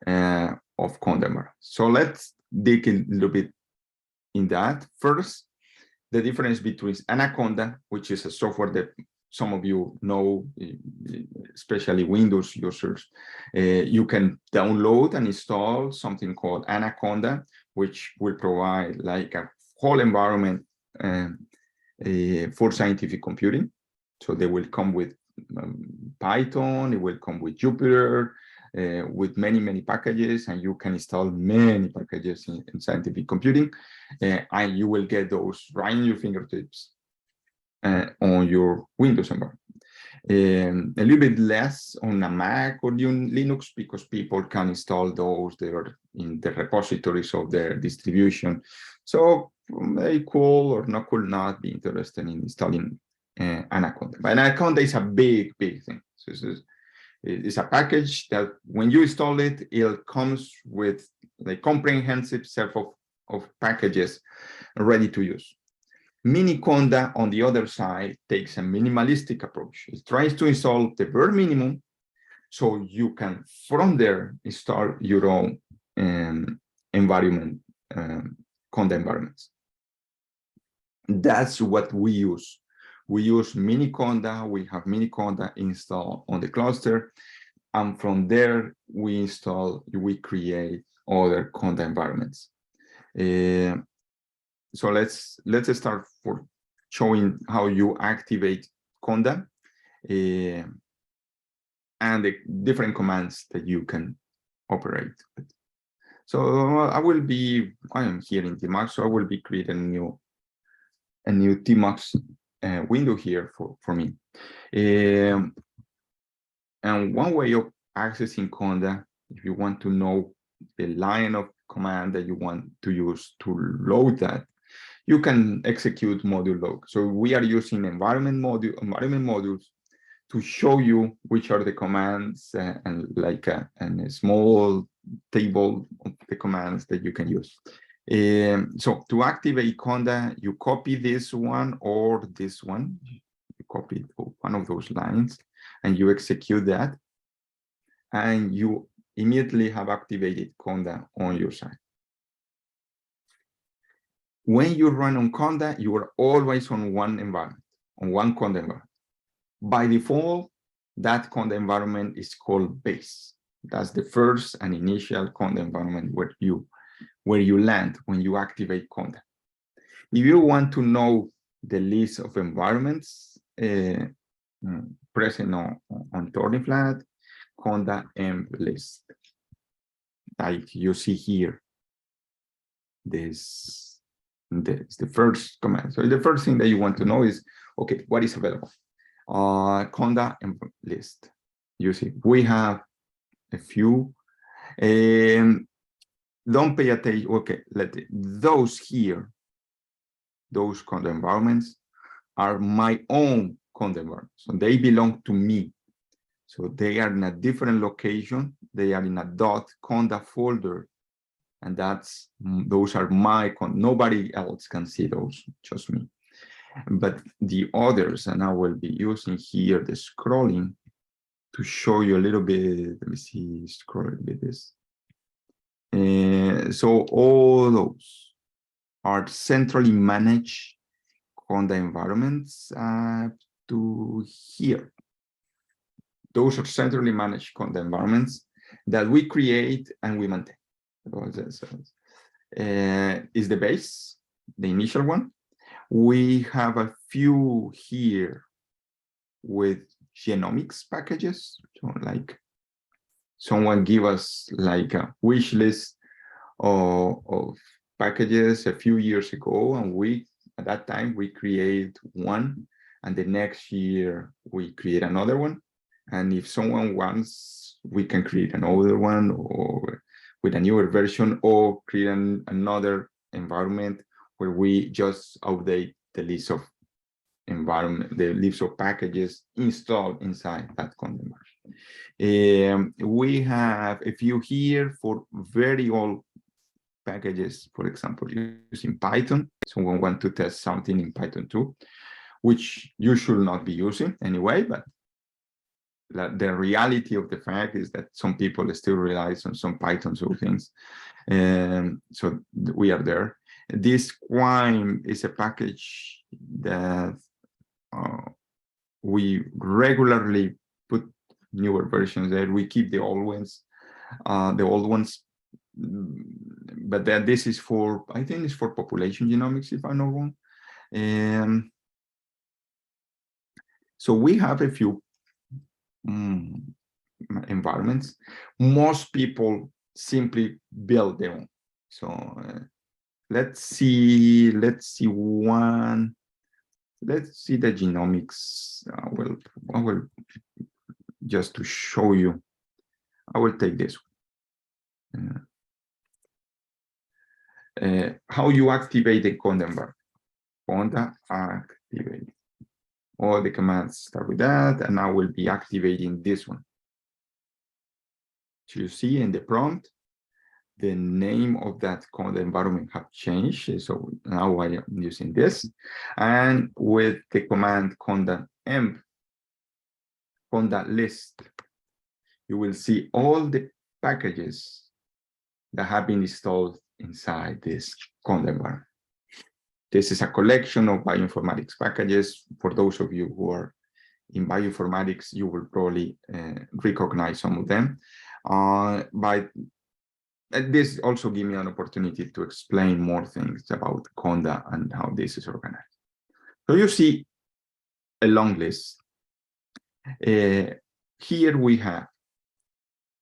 of conda environment. So let's dig a little bit in that. First, the difference between Anaconda, which is a software that some of you know, especially Windows users. You can download and install something called Anaconda, which will provide like a whole environment for scientific computing. So they will come with Python, it will come with Jupyter, with many packages, and you can install many packages in scientific computing, and you will get those right in your fingertips on your Windows environment. A little bit less on a Mac or Linux, because people can install those. They are in the repositories of their distribution. So they cool or not cool not be interested in installing Anaconda. But Anaconda is a big thing. So it's a package that when you install it, it comes with a comprehensive set of packages ready to use. Miniconda, on the other side, takes a minimalistic approach. It tries to install the bare minimum so you can, from there, install your own environment, conda environments. That's what we use. We use Miniconda. We have Miniconda installed on the cluster. And from there, we create other conda environments. So let's start for showing how you activate conda and the different commands that you can operate with. So I am here in Tmux, so I will be creating a new Tmux window here for me. And one way of accessing conda, if you want to know the line of command that you want to use to load that, you can execute module log. So we are using environment modules to show you which are the commands and like a small table of the commands that you can use. So to activate conda, you copy this one or this one. You copy one of those lines and you execute that, and you immediately have activated conda on your side. When you run on conda, you are always on one environment, on one conda environment. By default, that conda environment is called base. That's the first and initial conda environment where you land when you activate conda. If you want to know the list of environments present on Thornyflat, conda env list, like you see here, this is the first command. So the first thing that you want to know is, okay, what is available? Conda env list. You see, we have a few. Don't pay attention. Okay, those here, those conda environments are my own conda environments. So they belong to me. So they are in a different location. They are in a .conda folder. And those are my nobody else can see those, just me. But the others, and I will be using here the scrolling to show you a little bit. Let me see, scroll a bit this. So all those are centrally managed Conda environments to here. Those are centrally managed Conda environments that we create and we maintain. Is the base, the initial one. We have a few here with genomics packages. So like someone give us like a wish list of packages a few years ago, and we at that time we create one, and the next year we create another one. And if someone wants, we can create another one or with a newer version, or create another environment where we just update the list of environment, the list of packages installed inside that content version. We have a few here for very old packages, for example, using Python. Someone want to test something in Python 2, which you should not be using anyway, but the reality of the fact is that some people still rely on some Python sort of things. And so we are there. This Quime is a package that we regularly put newer versions there. We keep the old ones, but then this is for, I think it's for population genomics, if I'm not wrong. So we have a few environments. Most people simply build their own. So let's see one. Let's see the genomics. I will just to show you. I will take this one. How you activate the Conda environment. Conda activate. All the commands start with that, and I will be activating this one. So you see in the prompt, the name of that Conda environment have changed. So now I am using this, and with the command conda emp, conda list, you will see all the packages that have been installed inside this Conda environment. This is a collection of bioinformatics packages. For those of you who are in bioinformatics, you will probably recognize some of them. But this also gives me an opportunity to explain more things about Conda and how this is organized. So you see a long list. Here we have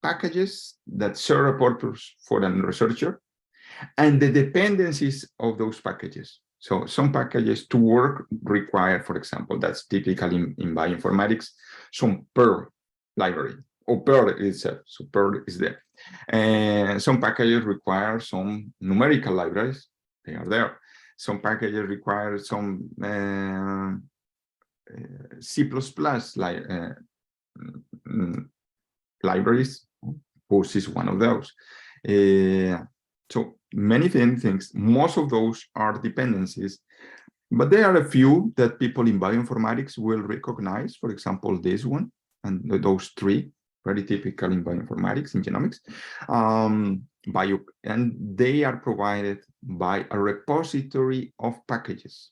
packages that serve a purpose for a researcher and the dependencies of those packages. So some packages to work require, for example, that's typically in bioinformatics, some Perl library, or Perl itself, so Perl is there. And some packages require some numerical libraries, they are there. Some packages require some C++ libraries, POST is one of those. So many things, most of those are dependencies, but there are a few that people in bioinformatics will recognize, for example, this one, and those three, very typical in bioinformatics, in genomics, and they are provided by a repository of packages.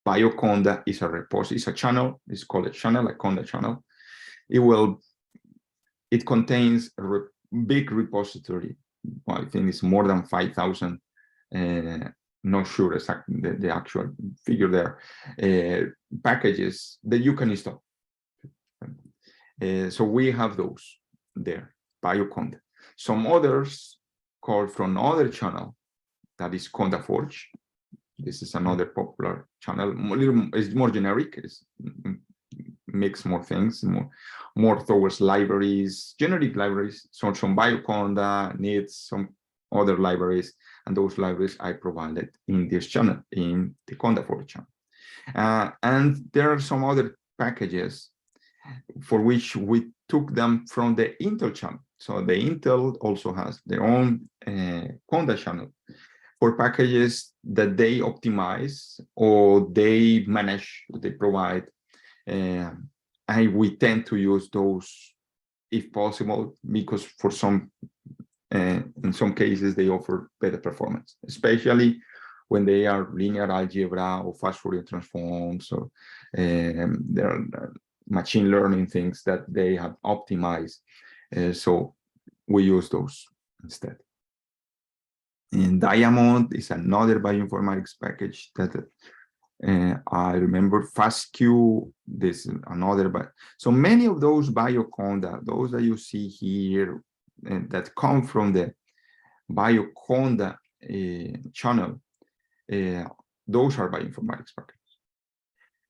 BioConda is a repository, it's a channel, it's called a channel, a Conda channel. It contains a big repository. Well, I think it's more than 5,000, not sure exactly the actual figure there, packages that you can install. So we have those there, BioConda. Some others called from other channel, that is Conda Forge. This is another popular channel. It's more generic. It's mix more things, more towards libraries, generic libraries. So some BioConda needs some other libraries, and those libraries I provided in this channel, in the Conda Forge channel. And there are some other packages for which we took them from the Intel channel. So the Intel also has their own Conda channel for packages that they optimize or they manage, they provide. And we tend to use those if possible, because for some in some cases, they offer better performance, especially when they are linear algebra or fast Fourier transforms, or there are machine learning things that they have optimized. So we use those instead. And Diamond is another bioinformatics package that I remember. FastQ, this is another, but so many of those Bioconda, those that you see here, that come from the Bioconda channel, those are bioinformatics packages.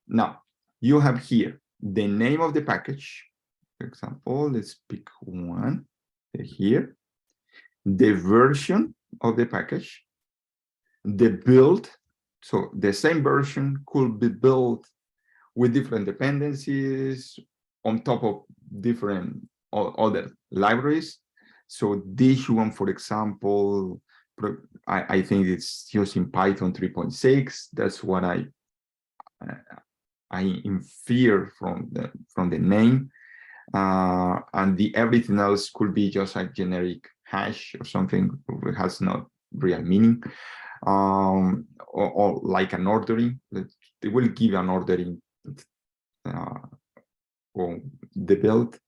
Now, you have here the name of the package. For example, let's pick one here, the version of the package, the build. So the same version could be built with different dependencies on top of different other libraries. So this one, for example, I think it's using Python 3.6. That's what I infer from the name, and everything else could be just a generic hash or something. It has not real meaning, or like an ordering. They will give an ordering or the build.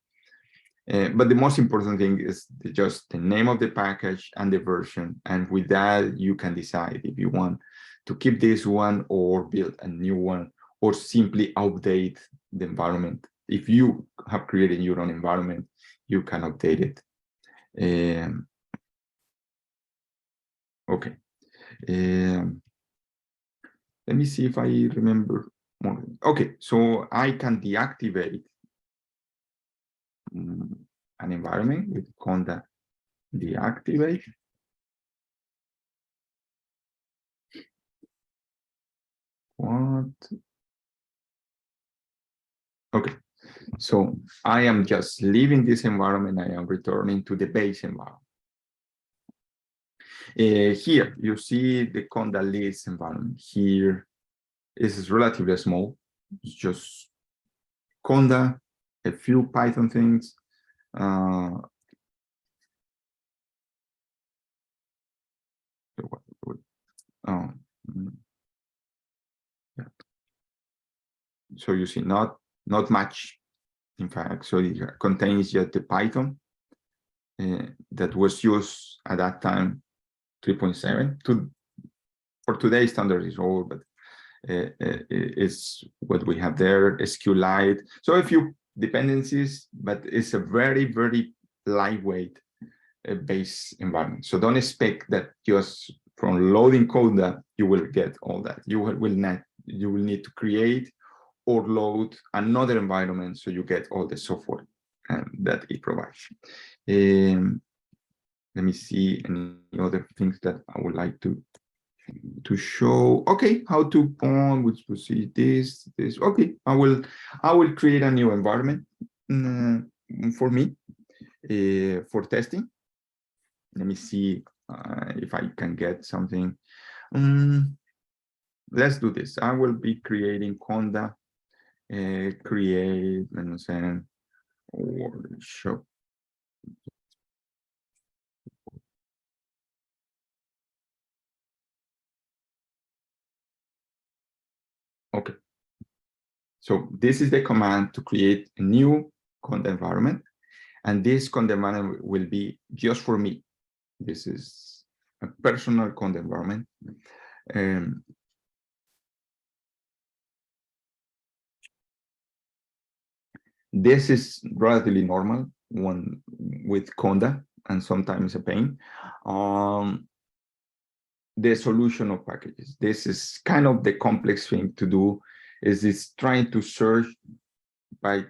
But the most important thing is just the name of the package and the version. And with that, you can decide if you want to keep this one or build a new one, or simply update the environment. If you have created your own environment, you can update it. Okay. Let me see if I remember more. Okay, so I can deactivate an environment with conda deactivate. What? Okay, so I am just leaving this environment. I am returning to the base environment. Here you see the conda list environment. Here is relatively small. It's just conda, a few Python things. Yeah. So you see, not much, in fact. So it contains just the Python that was used at that time, 3.7. For today's standard is old, but is what we have there. SQLite. So a few dependencies, but it's a very, very lightweight base environment. So don't expect that just from loading code that you will get all that. You will need to create or load another environment so you get all the software that it provides. Let me see any other things that I would like to show. Okay, how to bond, which will see this. Okay, I will create a new environment for me for testing. Let me see if I can get something. Let's do this. I will be creating conda create workshop. Okay. So this is the command to create a new conda environment. And this conda environment will be just for me. This is a personal conda environment. This is relatively normal one with conda, and sometimes a pain. The solution of packages. This is kind of the complex thing to do, is it's trying to search by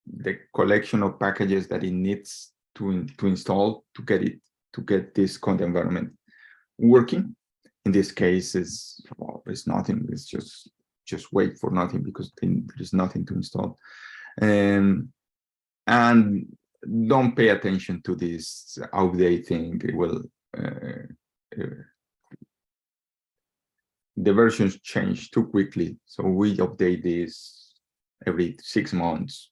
the collection of packages that it needs to install to get this conda environment working. In this case, it's nothing. It's just wait for nothing, because there is nothing to install. And don't pay attention to this update thing. It will the versions change too quickly, so we update this every 6 months,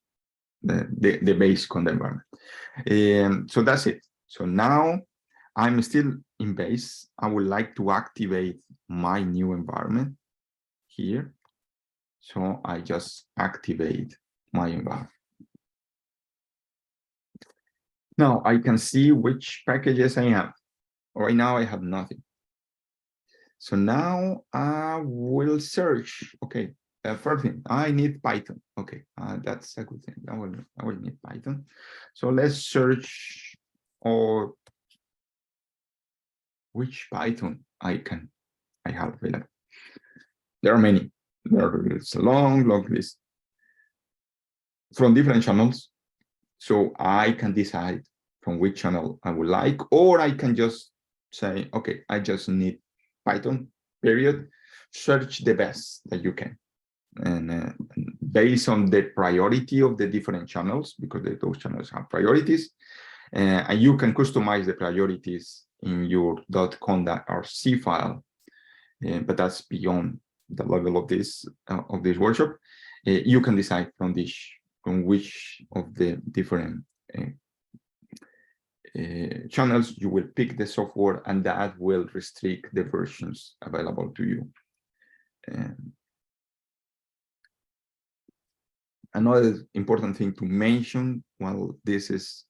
the base conda environment. So that's it. So now I'm still in base. I would like to activate my new environment here. So I just activate my environment. Now I can see which packages I have. Right now I have nothing. So now I will search. Okay, first thing, I need Python. Okay, that's a good thing. I will need Python. So let's search or which Python I have available. There are many. There's a long list from different channels. So I can decide from which channel I would like, or I can just say, okay, I just need Python, period. Search the best that you can. And based on the priority of the different channels, because those channels have priorities, and you can customize the priorities in your .conda.rc file, but that's beyond the level of this workshop. You can decide from which of the different channels you will pick the software, and that will restrict the versions available to you. Another important thing to mention while this is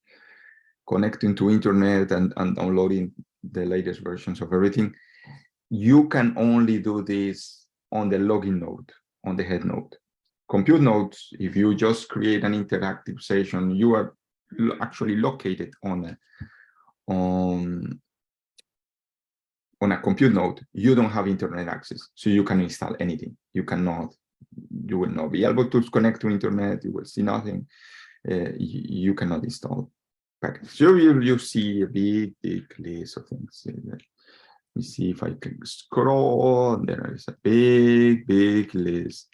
connecting to internet and downloading the latest versions of everything, you can only do this on the login node, on the head node. Compute nodes, if you just create an interactive session, you are actually located on a compute node. You don't have internet access, so you can install anything. You will not be able to connect to internet. You will see nothing. You cannot install packages. So you see a big list of things. Let me see if I can scroll. There is a big list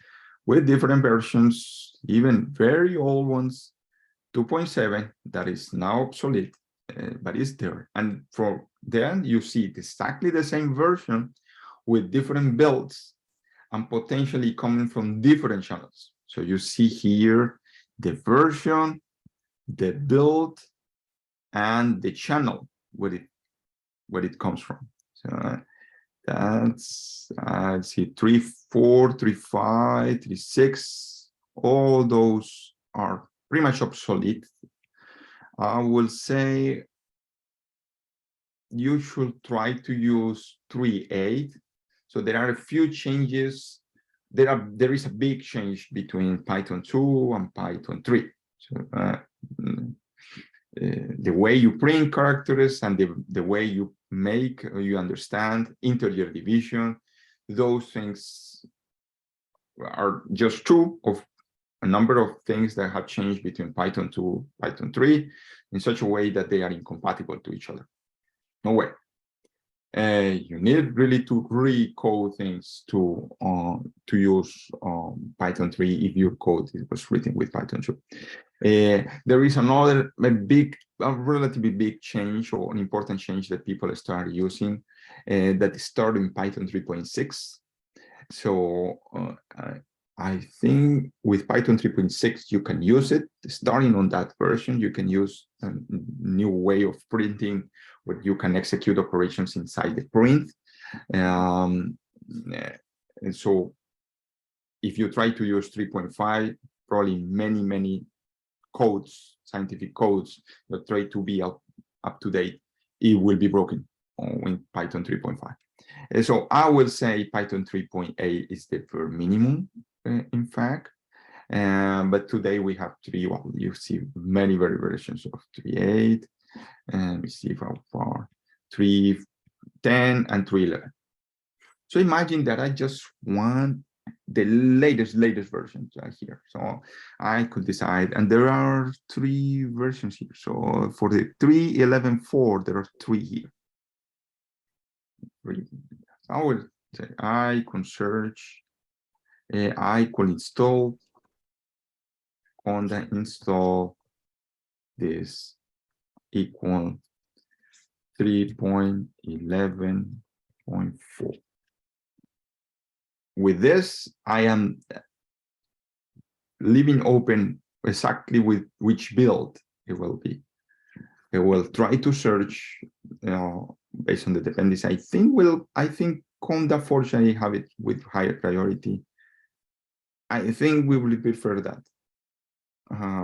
with different versions, even very old ones. 2.7 that is now obsolete, but it's there. And from then you see exactly the same version with different builds and potentially coming from different channels. So you see here the version, the build, and the channel where it comes from. So that's I see 3.4, 3.5, 3.6. All those are pretty much obsolete. I will say you should try to use 3.8. So there are a few changes. There is a big change between Python 2 and Python 3. So the way you print characters and the way you understand integer division, those things are just two of a number of things that have changed between Python 2 and Python 3 in such a way that they are incompatible to each other. No way. You need really to recode things to use Python 3 if your code was written with Python 2. There is another relatively big change or an important change that people start using that started in Python 3.6. So I think with Python 3.6, you can use it. Starting on that version, you can use a new way of printing where you can execute operations inside the print. And so if you try to use 3.5, probably many codes, scientific codes that try to be up to date, it will be broken in Python 3.5. So I will say Python 3.8 is the bare minimum, in fact. But today we have 3. Well, you see many versions of 3.8. And we see how far 3.10 and 3.11. So imagine that I just want the latest versions right here. So I could decide, and there are 3 versions here. So for the 3.11.4, there are 3 here. I will say I can search, I could install on the install this equal 3.11.4. With this, I am leaving open exactly with which build it will be. I will try to search, based on the dependency. I think Conda fortunately have it with higher priority. I think we will prefer that,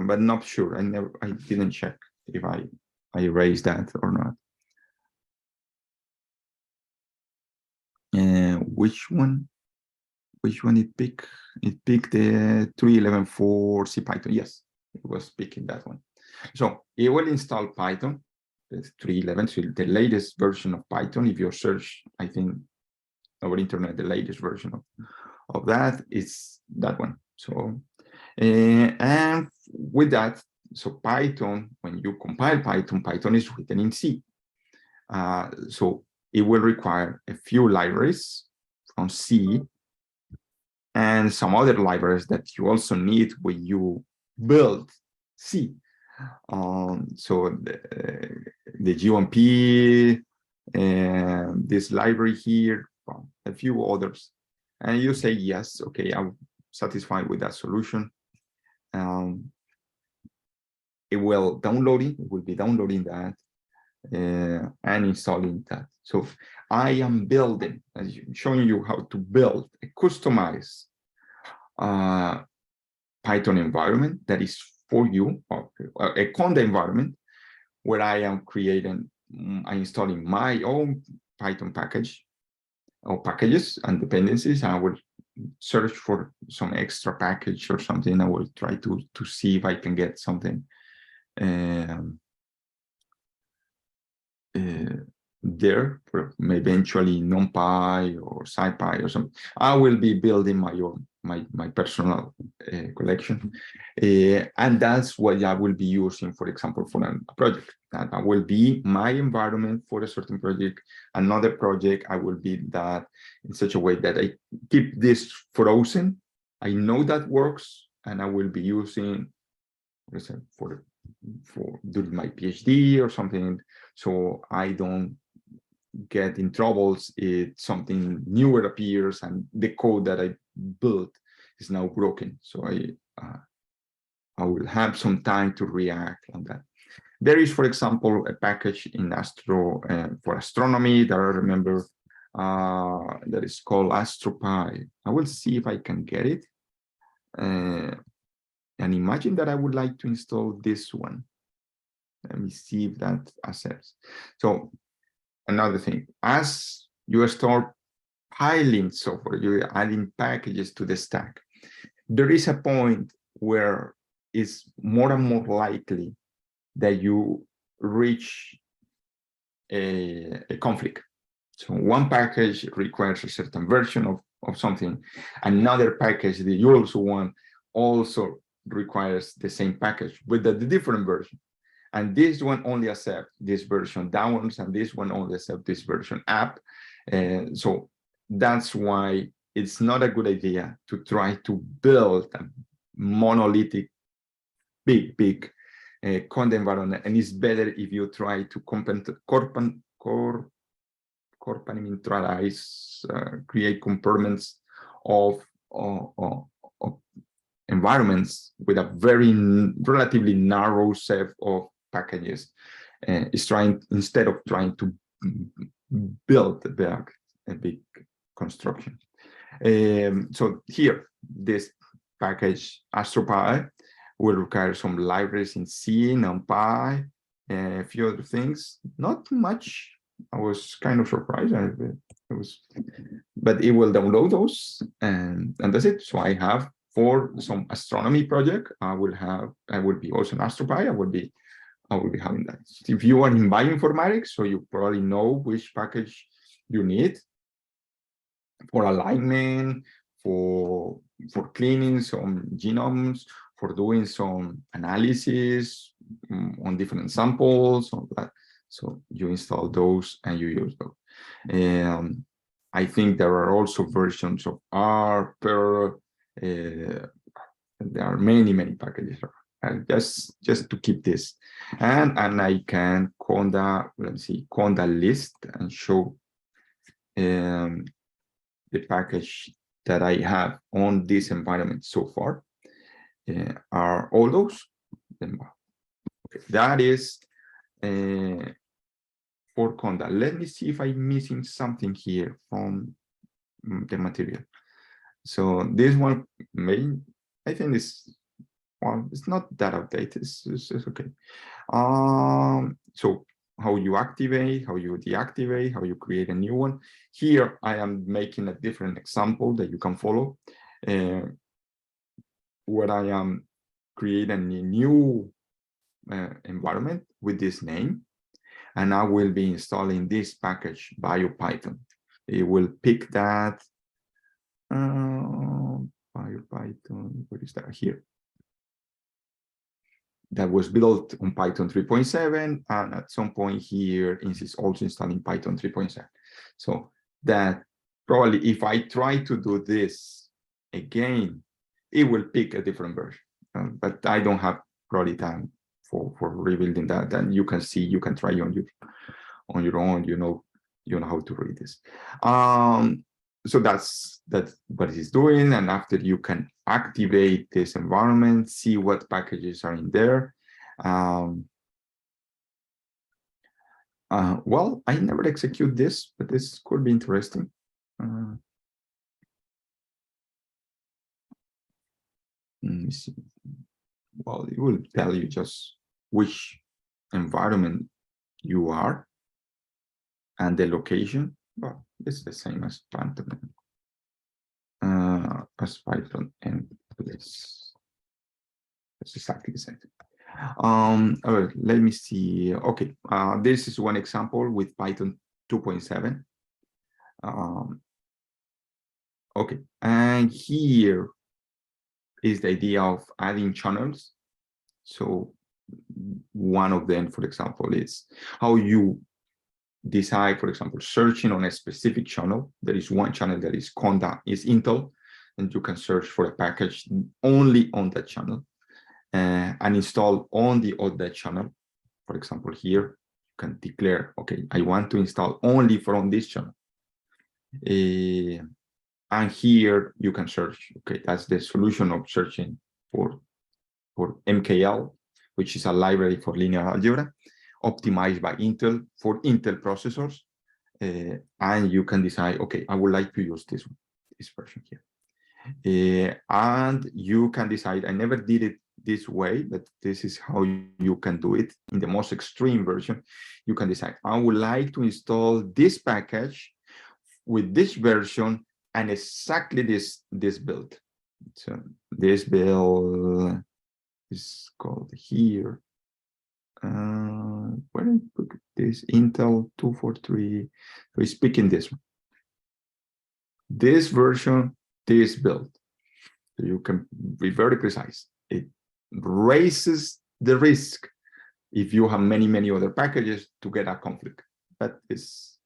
but not sure. I didn't check if I erased that or not. Which one it picked? It picked the 3.11.4 CPython. Yes, it was picking that one. So it will install Python, the 3.11, so the latest version of Python. If you search, I think, over internet, the latest version of that is that one. So, and with that, so Python, when you compile Python, Python is written in C. So it will require a few libraries from C and some other libraries that you also need when you build C. So the GMP, and this library here, a few others, and you say yes, okay, I'm satisfied with that solution. It will be downloading that and installing that. So I am building, showing you how to build a customized Python environment that is for you, or a Conda environment where I am creating, I'm installing my own Python package or packages and dependencies. I will search for some extra package or something. I will try to see if I can get something there, for maybe eventually NumPy or SciPy or something. I will be building my own, my personal collection, and that's what I will be using, for example, for a project. That will be my environment for a certain project. Another project, I will build that in such a way that I keep this frozen. I know that works, and I will be using, for example, for doing my PhD or something, so I don't get in troubles if something newer appears and the code that I built is now broken. So I will have some time to react on that. There is, for example, a package in for astronomy that I remember that is called AstroPy. I will see if I can get it. And imagine that I would like to install this one. Let me see if that accepts. So another thing, as you start piling software, you're adding packages to the stack, there is a point where it's more and more likely that you reach a conflict. So one package requires a certain version of something. Another package that you also want also requires the same package with the different version. And this one only accepts this version downwards, and this one only accepts this version up. And so that's why it's not a good idea to try to build a monolithic, big Conda environment. And it's better if you try to compartmentalize, create compartments of environments with a very relatively narrow set of packages. Is trying, instead of trying to build a big construction. So here, this package AstroPy will require some libraries in C, NumPy, and a few other things. Not much. I was kind of surprised. But it will download those, and that's it. So I have, for some astronomy project, I will be also an AstroPy. I will be having that. If you are in bioinformatics, so you probably know which package you need for alignment, for cleaning some genomes, for doing some analysis on different samples, all that. So you install those and you use those. I think there are also versions of R, Perl. There are many packages. Just to keep this, and I can Conda, let's see, Conda list and show the package that I have on this environment so far. Are all those? Okay, that is for conda. Let me see if I'm missing something here from the material. So this one I think is, well, it's not that outdated. It's okay. So how you activate, how you deactivate, how you create a new one. Here I am making a different example that you can follow, where I am creating a new environment with this name, and I will be installing this package BioPython. It will pick that BioPython. What is that here? That was built on Python 3.7, and at some point here is also installing Python 3.7. So that probably if I try to do this again, it will pick a different version. But I don't have probably time for rebuilding that. And you can see, you can try on your own. You know how to read this. So that's what it's doing. And after, you can activate this environment, see what packages are in there. Well, I never execute this, but this could be interesting. Let me see. Well, it will tell you just which environment you are and the location. Well, it's the same as Python. And this. It's exactly the same thing. All right, let me see. Okay, this is one example with Python 2.7. Okay, and here is the idea of adding channels. So one of them, for example, is how you decide, for example, searching on a specific channel. There is one channel that is conda, is Intel, and you can search for a package only on that channel. And install on that channel. For example, here you can declare, okay, I want to install only from this channel. And here you can search. Okay, that's the solution of searching for MKL, which is a library for linear algebra, optimized by Intel for Intel processors. And you can decide, okay, I would like to use this version here. And you can decide, I never did it this way, but this is how you can do it. In the most extreme version, you can decide, I would like to install this package with this version and exactly this build. So this build is called here. Where I put this Intel 243. So it's picking this one. This version, this build. So you can be very precise. It raises the risk if you have many other packages to get a conflict. That is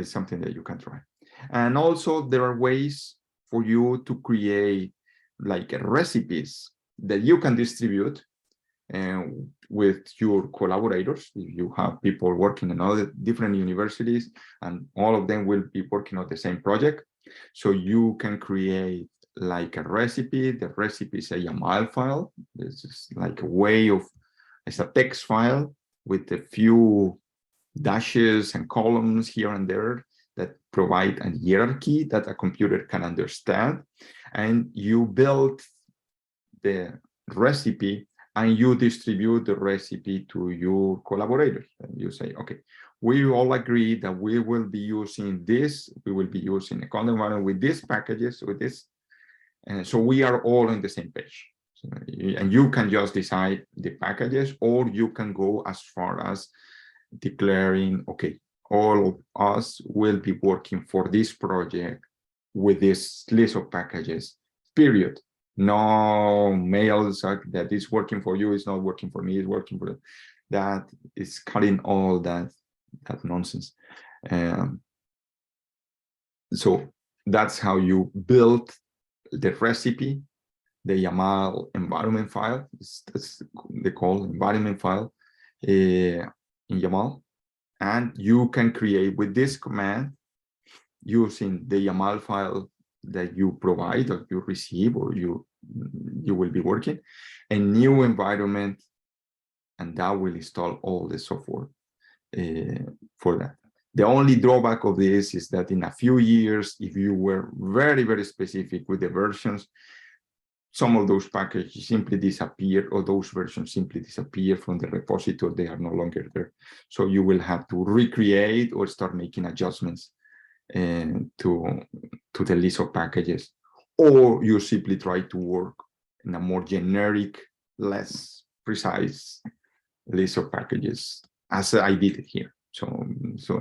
something that you can try. And also there are ways for you to create like recipes that you can distribute with your collaborators. If you have people working in other different universities and all of them will be working on the same project, so you can create like a recipe. The recipe is a YAML file. This is like a way of, it's a text file with a few dashes and columns here and there that provide a hierarchy that a computer can understand. And you build the recipe and you distribute the recipe to your collaborators. And you say, okay, we all agree that we will be using this. We will be using a conda environment with these packages, with this. And so we are all on the same page. So, and you can just decide the packages, or you can go as far as declaring, okay, all of us will be working for this project with this list of packages, period. No mails that is working for you, is not working for me, is working for them. That is cutting all that nonsense. So that's how you build the recipe, the YAML environment file. That's they call environment file in YAML. And you can create with this command, using the YAML file that you provide or you receive or you will be working, a new environment and that will install all the software for that. The only drawback of this is that in a few years, if you were very, very specific with the versions, some of those packages simply disappear, or those versions simply disappear from the repository. They are no longer there. So you will have to recreate or start making adjustments to the list of packages, or you simply try to work in a more generic, less precise list of packages, as I did it here. So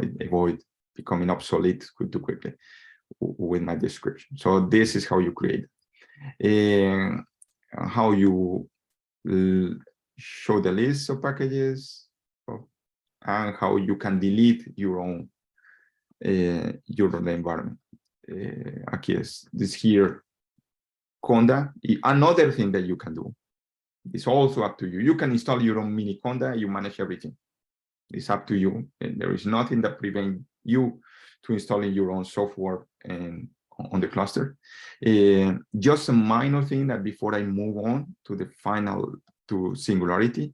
I avoid becoming obsolete too quickly with my description. So this is how you create, how you show the list of packages, and how you can delete your own environment. Aquí es this here, Conda. Another thing that you can do is also up to you. You can install your own mini Conda. You manage everything. It's up to you, and there is nothing that prevents you to installing your own software and on the cluster. Just a minor thing that before I move on to the final, to Singularity,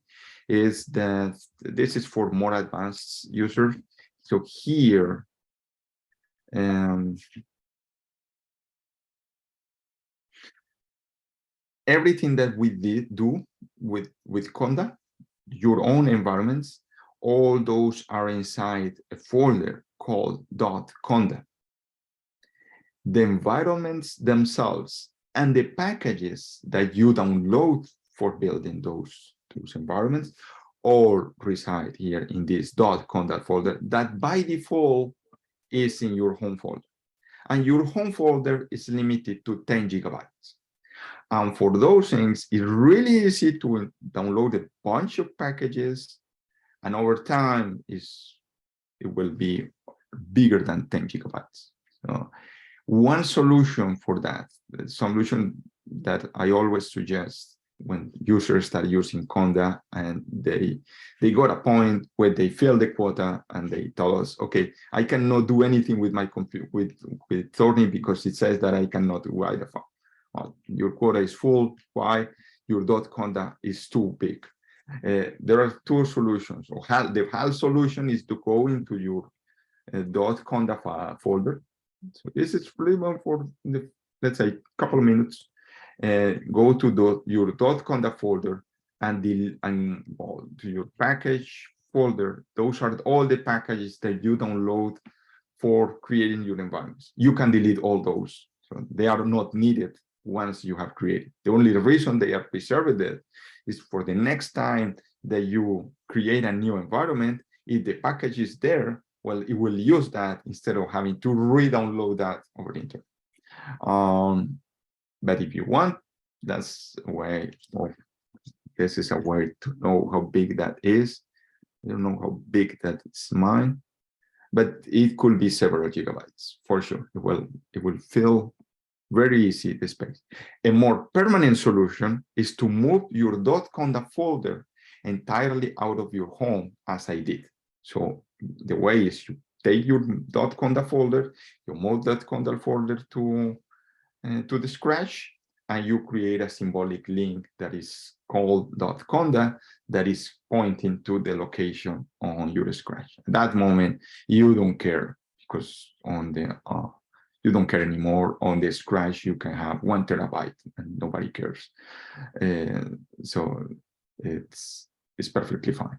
is that this is for more advanced users. So here, everything that we do with Conda, your own environments, all those are inside a folder called .conda. The environments themselves and the packages that you download for building those environments all reside here in this .conda folder that by default is in your home folder. And your home folder is limited to 10 gigabytes. And for those things, it's really easy to download a bunch of packages, and over time it will be bigger than 10 gigabytes. So one solution for that, the solution that I always suggest when users start using Conda and they got a point where they fill the quota and they tell us, okay, I cannot do anything with my computer with Thorny because it says that I cannot write a file. Well, your quota is full. Why? Your .conda is too big. There are two solutions. The HAL solution is to go into your .conda folder. So this is pretty much for the, let's say, couple of minutes. Go to your .conda folder and to your package folder. Those are all the packages that you download for creating your environments. You can delete all those. So they are not needed once you have created. The only reason they are preserved is for the next time that you create a new environment. If the package is there, well, it will use that instead of having to re-download that over the internet. But if you want, that's a way, this is a way to know how big that is. I don't know how big that is mine, but it could be several gigabytes for sure. It will fill very easy the space. A more permanent solution is to move your .conda folder entirely out of your home, as I did. So the way is you take your .conda folder, you move that .conda folder to the scratch, and you create a symbolic link that is called .conda that is pointing to the location on your scratch. At that moment, you don't care because on the you don't care anymore. On the scratch, you can have 1 terabyte and nobody cares. So it's perfectly fine.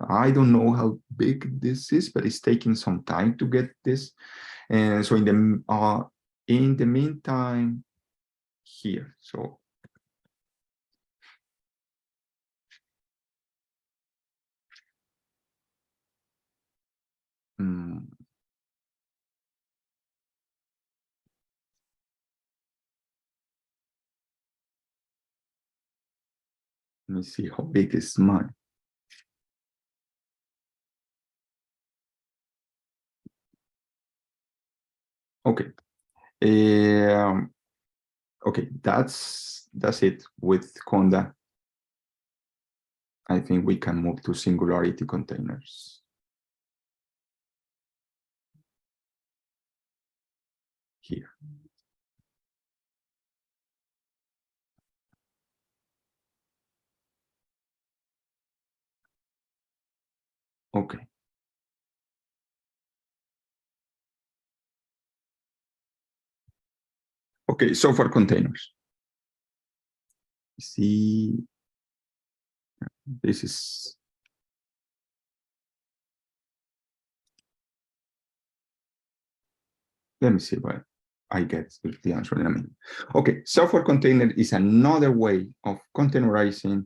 I don't know how big this is, but it's taking some time to get this. And so in the meantime, here. So let me see how big is mine. Okay. Okay, that's it with Conda. I think we can move to Singularity containers. Here. Okay. Okay, software containers. See, this is let me see what I get the answer in a minute. Okay, software container is another way of containerizing,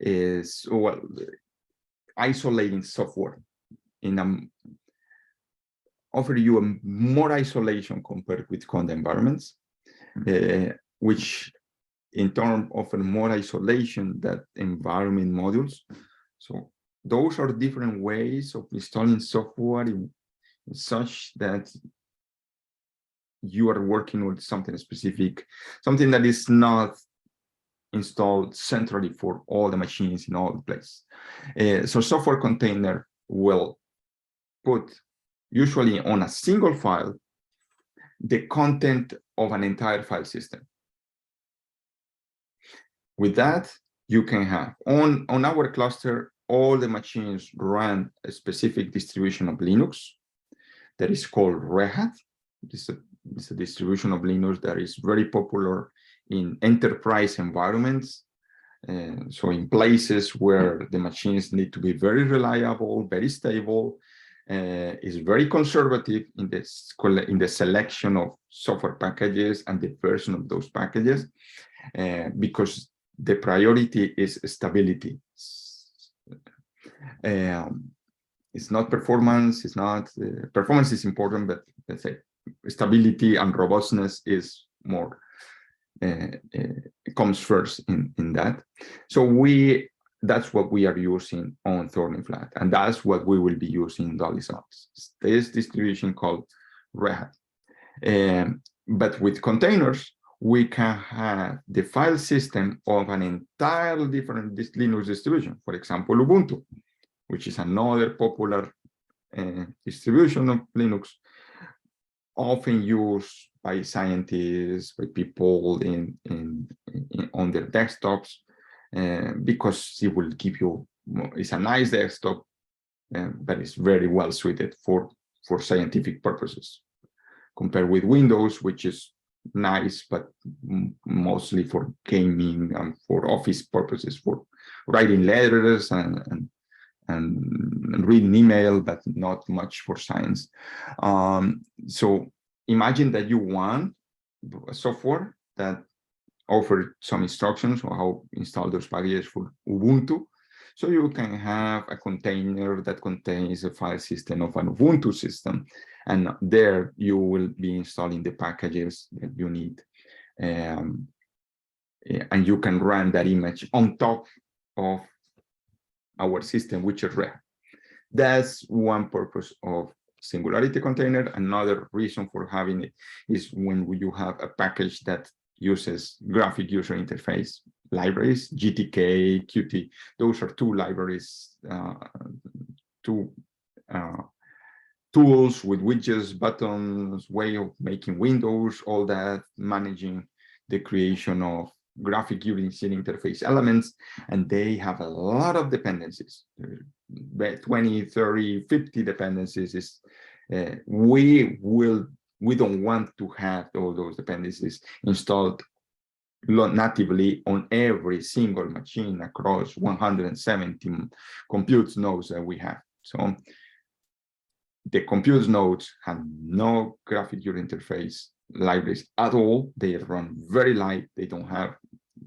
is well, isolating software in a offer you a more isolation compared with code environments, which in turn offer more isolation than environment modules. So those are different ways of installing software in such that you are working with something specific, something that is not installed centrally for all the machines in all the places. So software container will put usually on a single file the content of an entire file system. With that, you can have on our cluster, all the machines run a specific distribution of Linux that is called Red Hat. It's a distribution of Linux that is very popular in enterprise environments. So in places where the machines need to be very reliable, very stable, is very conservative in the selection of software packages and the version of those packages, because the priority is stability. It's not performance. It's not performance is important, but let's say stability and robustness is more comes first in that. So that's what we are using on Thorny Flat, and that's what we will be using in Dolly Socks. This distribution called Red Hat. But with containers, we can have the file system of an entirely different Linux distribution. For example, Ubuntu, which is another popular distribution of Linux, often used by scientists, by people on their desktops, because it will give you, it's a nice desktop, but it's very well suited for scientific purposes, compared with Windows, which is nice, but mostly for gaming and for office purposes, for writing letters and reading email, but not much for science. So imagine that you want a software that offers some instructions on how to install those packages for Ubuntu. So you can have a container that contains a file system of an Ubuntu system, and there you will be installing the packages that you need. And you can run that image on top of our system, which is Red Hat. That's one purpose of Singularity Container. Another reason for having it is when you have a package that uses graphic user interface libraries, GTK, Qt. Those are two libraries, tools with widgets, buttons, way of making windows, all that, managing the creation of graphic user interface elements, and they have a lot of dependencies, 20, 30, 50 dependencies. We don't want to have all those dependencies installed natively on every single machine across 170 compute nodes that we have. So the compute nodes have no graphic user interface libraries at all. They run very light. They don't have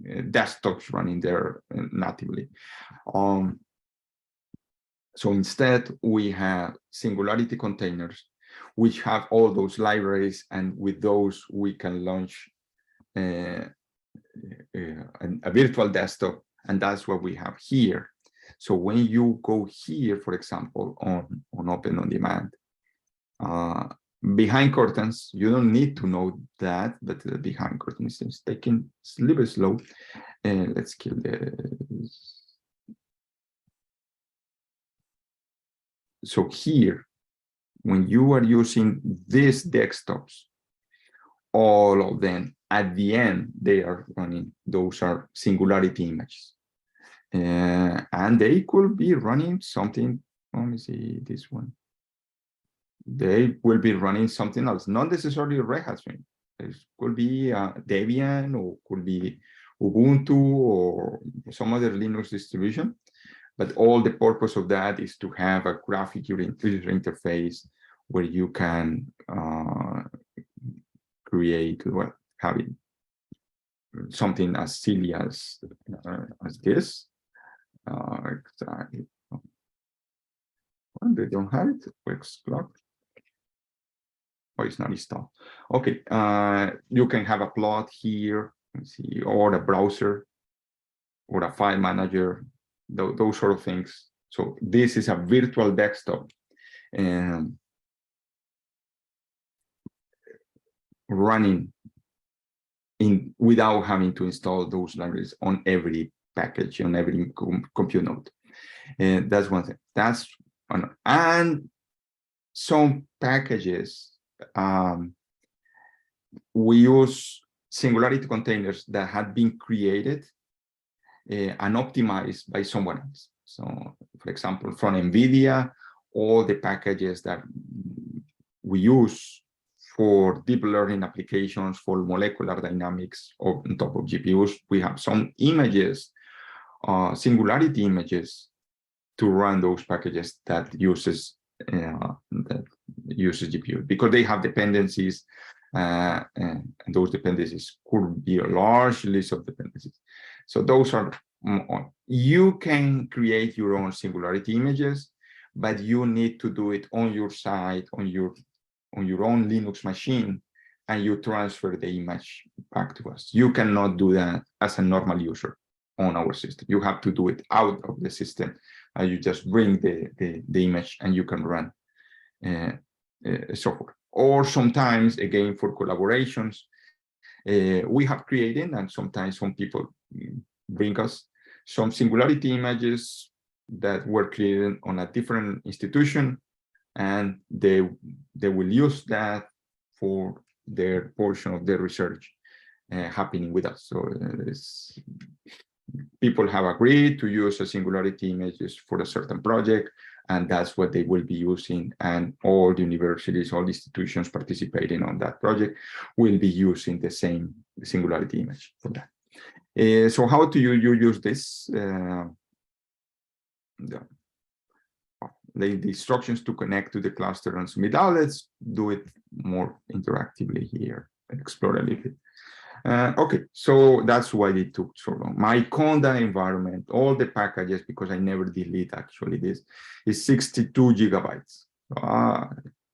desktops running there natively. So instead, we have Singularity containers, which have all those libraries, and with those we can launch a virtual desktop, and that's what we have here. So when you go here, for example, on Open On Demand, behind curtains, you don't need to know that, but behind curtains is taking a little bit slow. Let's kill this. So here, when you are using these desktops, all of them at the end, they are running, those are Singularity images. And they could be running something let me see this one. They will be running something else, not necessarily Red Hat Stream. It could be Debian, or could be Ubuntu, or some other Linux distribution. But all the purpose of that is to have a graphic user interface where you can create, well, having something as silly as this. Exactly. Well, they don't have it. Works clock. Oh, it's not installed. Okay. You can have a plot here. Let's see, or a browser, or a file manager. Those sort of things. So this is a virtual desktop, and running without having to install those libraries on every package, on every compute node. And that's one thing. That's one. And some packages, we use Singularity containers that had been created and optimized by someone else. So, for example, from NVIDIA, all the packages that we use for deep learning applications, for molecular dynamics on top of GPUs, we have some images, Singularity images, to run those packages that uses GPU, because they have dependencies, and those dependencies could be a large list of dependencies. So those are, you can create your own Singularity images, but you need to do it on your site, on your own Linux machine, and you transfer the image back to us. You cannot do that as a normal user on our system. You have to do it out of the system, and you just bring the image and you can run software. Or sometimes, again, for collaborations, we have created, and sometimes some people bring us some Singularity images that were created on a different institution, and they will use that for their portion of their research happening with us. So people have agreed to use a Singularity images for a certain project, and that's what they will be using. And all the universities, all the institutions participating on that project will be using the same Singularity image for that. So how do you use this? The instructions to connect to the cluster and submit. Now let's do it more interactively here, explore a little bit. Okay, so that's why it took so long. My Conda environment, all the packages, because I never delete actually this, is 62 gigabytes.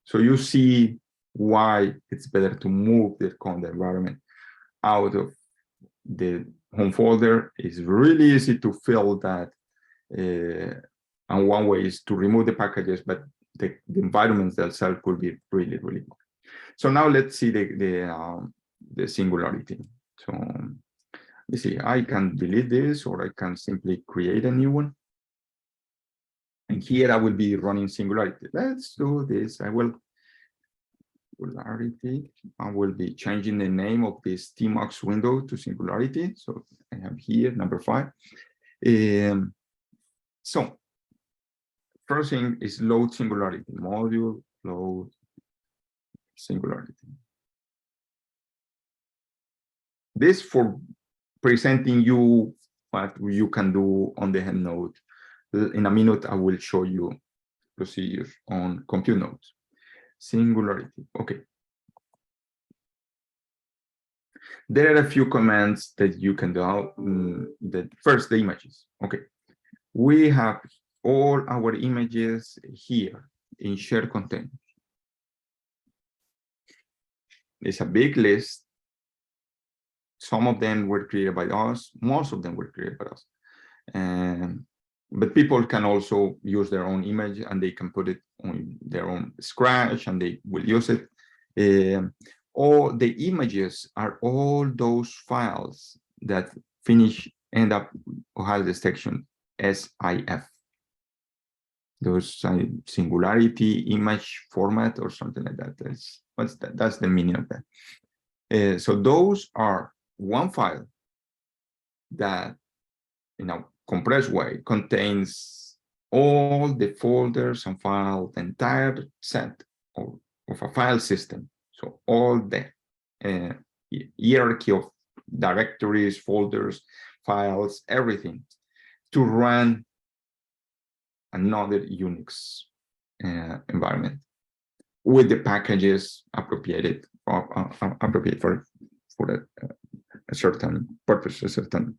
So you see why it's better to move the Conda environment out of the home folder. It's really easy to fill that. And one way is to remove the packages, but the environments themselves could be really, really good. So now let's see the Singularity. So you see, I can delete this, or I can simply create a new one. And here I will be running Singularity. Let's do this. I will Singularity. I will be changing the name of this Tmux window to Singularity. So I have here number 5. So first thing is load Singularity, module load Singularity. This for presenting you what you can do on the head node. In a minute, I will show you procedures on compute nodes. Singularity, okay. There are a few commands that you can do. First, the images, okay. We have all our images here in shared containers. It's a big list. Some of them were created by us. Most of them were created by us. But people can also use their own image, and they can put it on their own Scratch, and they will use it. All the images are all those files that end up or has the section SIF. Those Singularity image format or something like that. That's the meaning of that. So those are one file that, in a compressed way, contains all the folders and files, the entire set of a file system. So all the hierarchy of directories, folders, files, everything to run another Unix environment with the packages appropriate for a certain purpose, a certain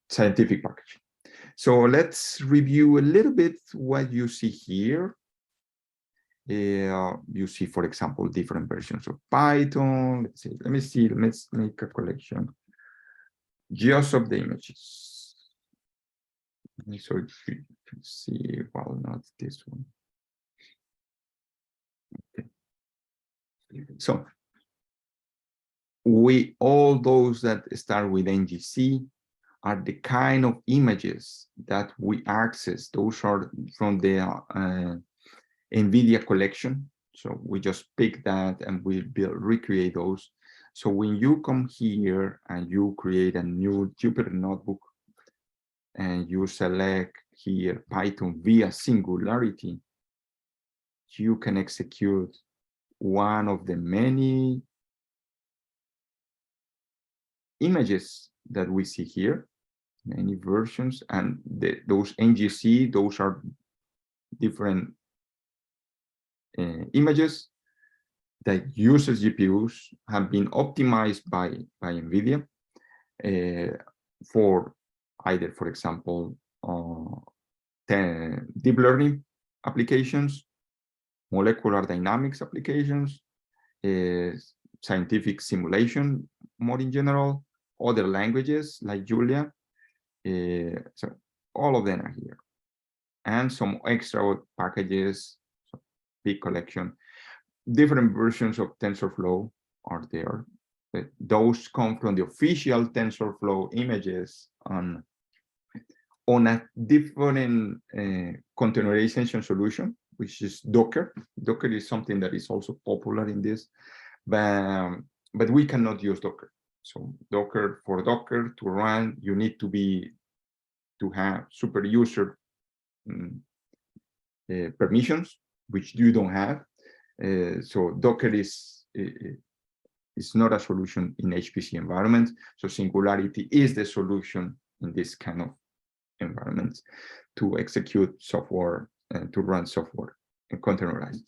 scientific package. So let's review a little bit what you see here. You see, for example, different versions of Python. Let's make a collection just of the images. So you can see, well, not this one. Okay. So all those that start with NGC are the kind of images that we access. Those are from the NVIDIA collection. So we just pick that and we recreate those. So when you come here and you create a new Jupyter notebook and you select here Python via Singularity, you can execute one of the many images that we see here, many versions, and those NGC, those are different images that uses GPUs have been optimized by NVIDIA for either, for example, deep learning applications, molecular dynamics applications, scientific simulation more in general, other languages like Julia. So all of them are here. And some extra packages, so big collection. Different versions of TensorFlow are there. Those come from the official TensorFlow images on a different containerization solution, which is Docker. Docker is something that is also popular in this, but we cannot use Docker. So for Docker to run, you need to have super user permissions, which you don't have. So Docker is not a solution in HPC environments. So Singularity is the solution in this kind of environments to execute software and to run software and containerize.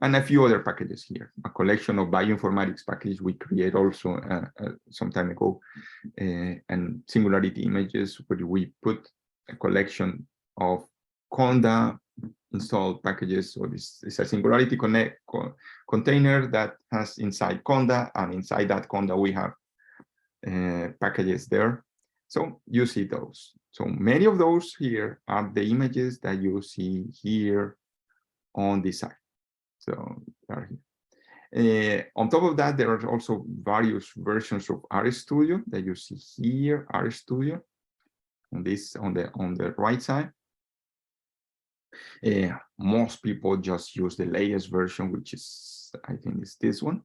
And a few other packages here, a collection of bioinformatics packages we create also some time ago, and Singularity images where we put a collection of Conda installed packages. So this is a Singularity container that has inside Conda, and inside that Conda we have packages there. So you see those. So many of those here are the images that you see here on this side. So they are here. On top of that, there are also various versions of RStudio that you see here. RStudio on this on the right side. Most people just use the latest version, which is, I think, is this one.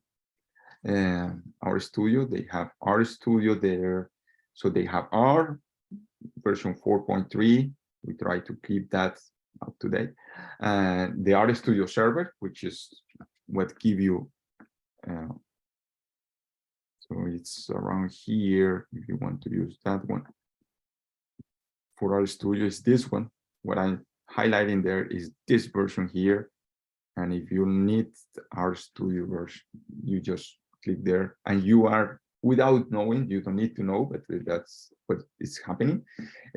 RStudio, they have RStudio there. So they have R version 4.3. We try to keep that up to date. The RStudio server, which is what give you, so it's around here if you want to use that one. For RStudio is this one. What I'm highlighting there is this version here. And if you need RStudio version, you just click there and you are, without knowing, you don't need to know, but that's what is happening.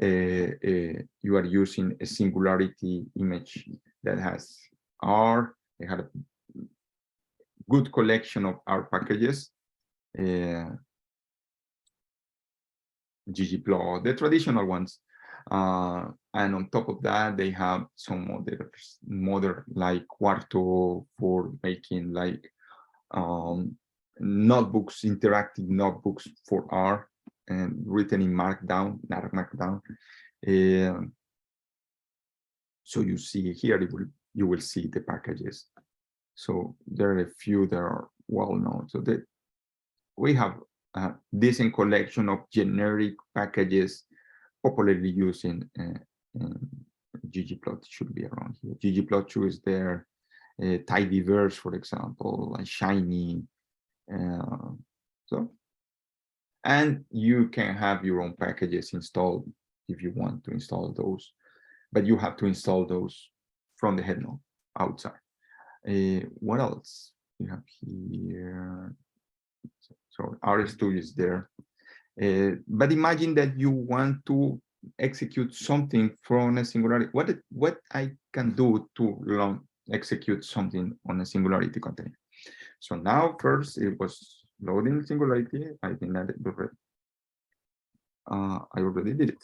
You are using a Singularity image that has R. They had a good collection of R packages, ggplot, the traditional ones. And on top of that, they have some others, modern like Quarto for making like notebooks, interactive notebooks for R and written in Markdown, not Markdown. So you see here, you will see the packages. So there are a few that are well known. So that we have a decent collection of generic packages popularly used in ggplot should be around here. ggplot2 is there. Tidyverse, for example, and Shiny. And you can have your own packages installed if you want to install those, but you have to install those from the head node outside. What else we have here? So RStudio is there. But imagine that you want to execute something from a Singularity. What I can do to execute something on a Singularity container. So now first it was loading Singularity. I think that I already did it.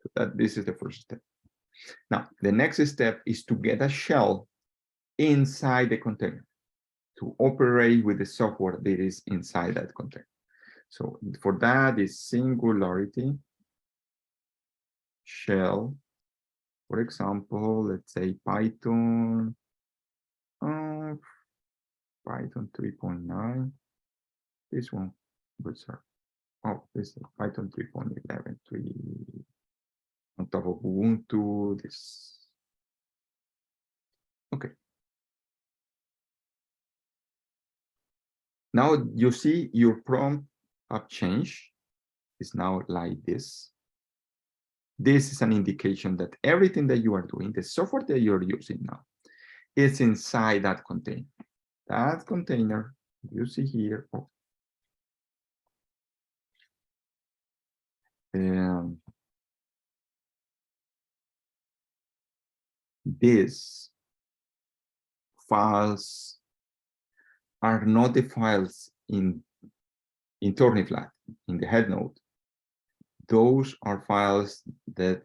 So this is the first step. Now the next step is to get a shell inside the container to operate with the software that is inside that container. So for that is Singularity shell. For example, let's say Python 3.9. This one, good sir. Oh, this is Python 3.11, 3 on top of Ubuntu. This. Okay. Now you see your prompt have changed. It's now like this. This is an indication that everything that you are doing, the software that you're using now, is inside that container. That container you see here. These files are not the files in Turniflat, in the head node. Those are files that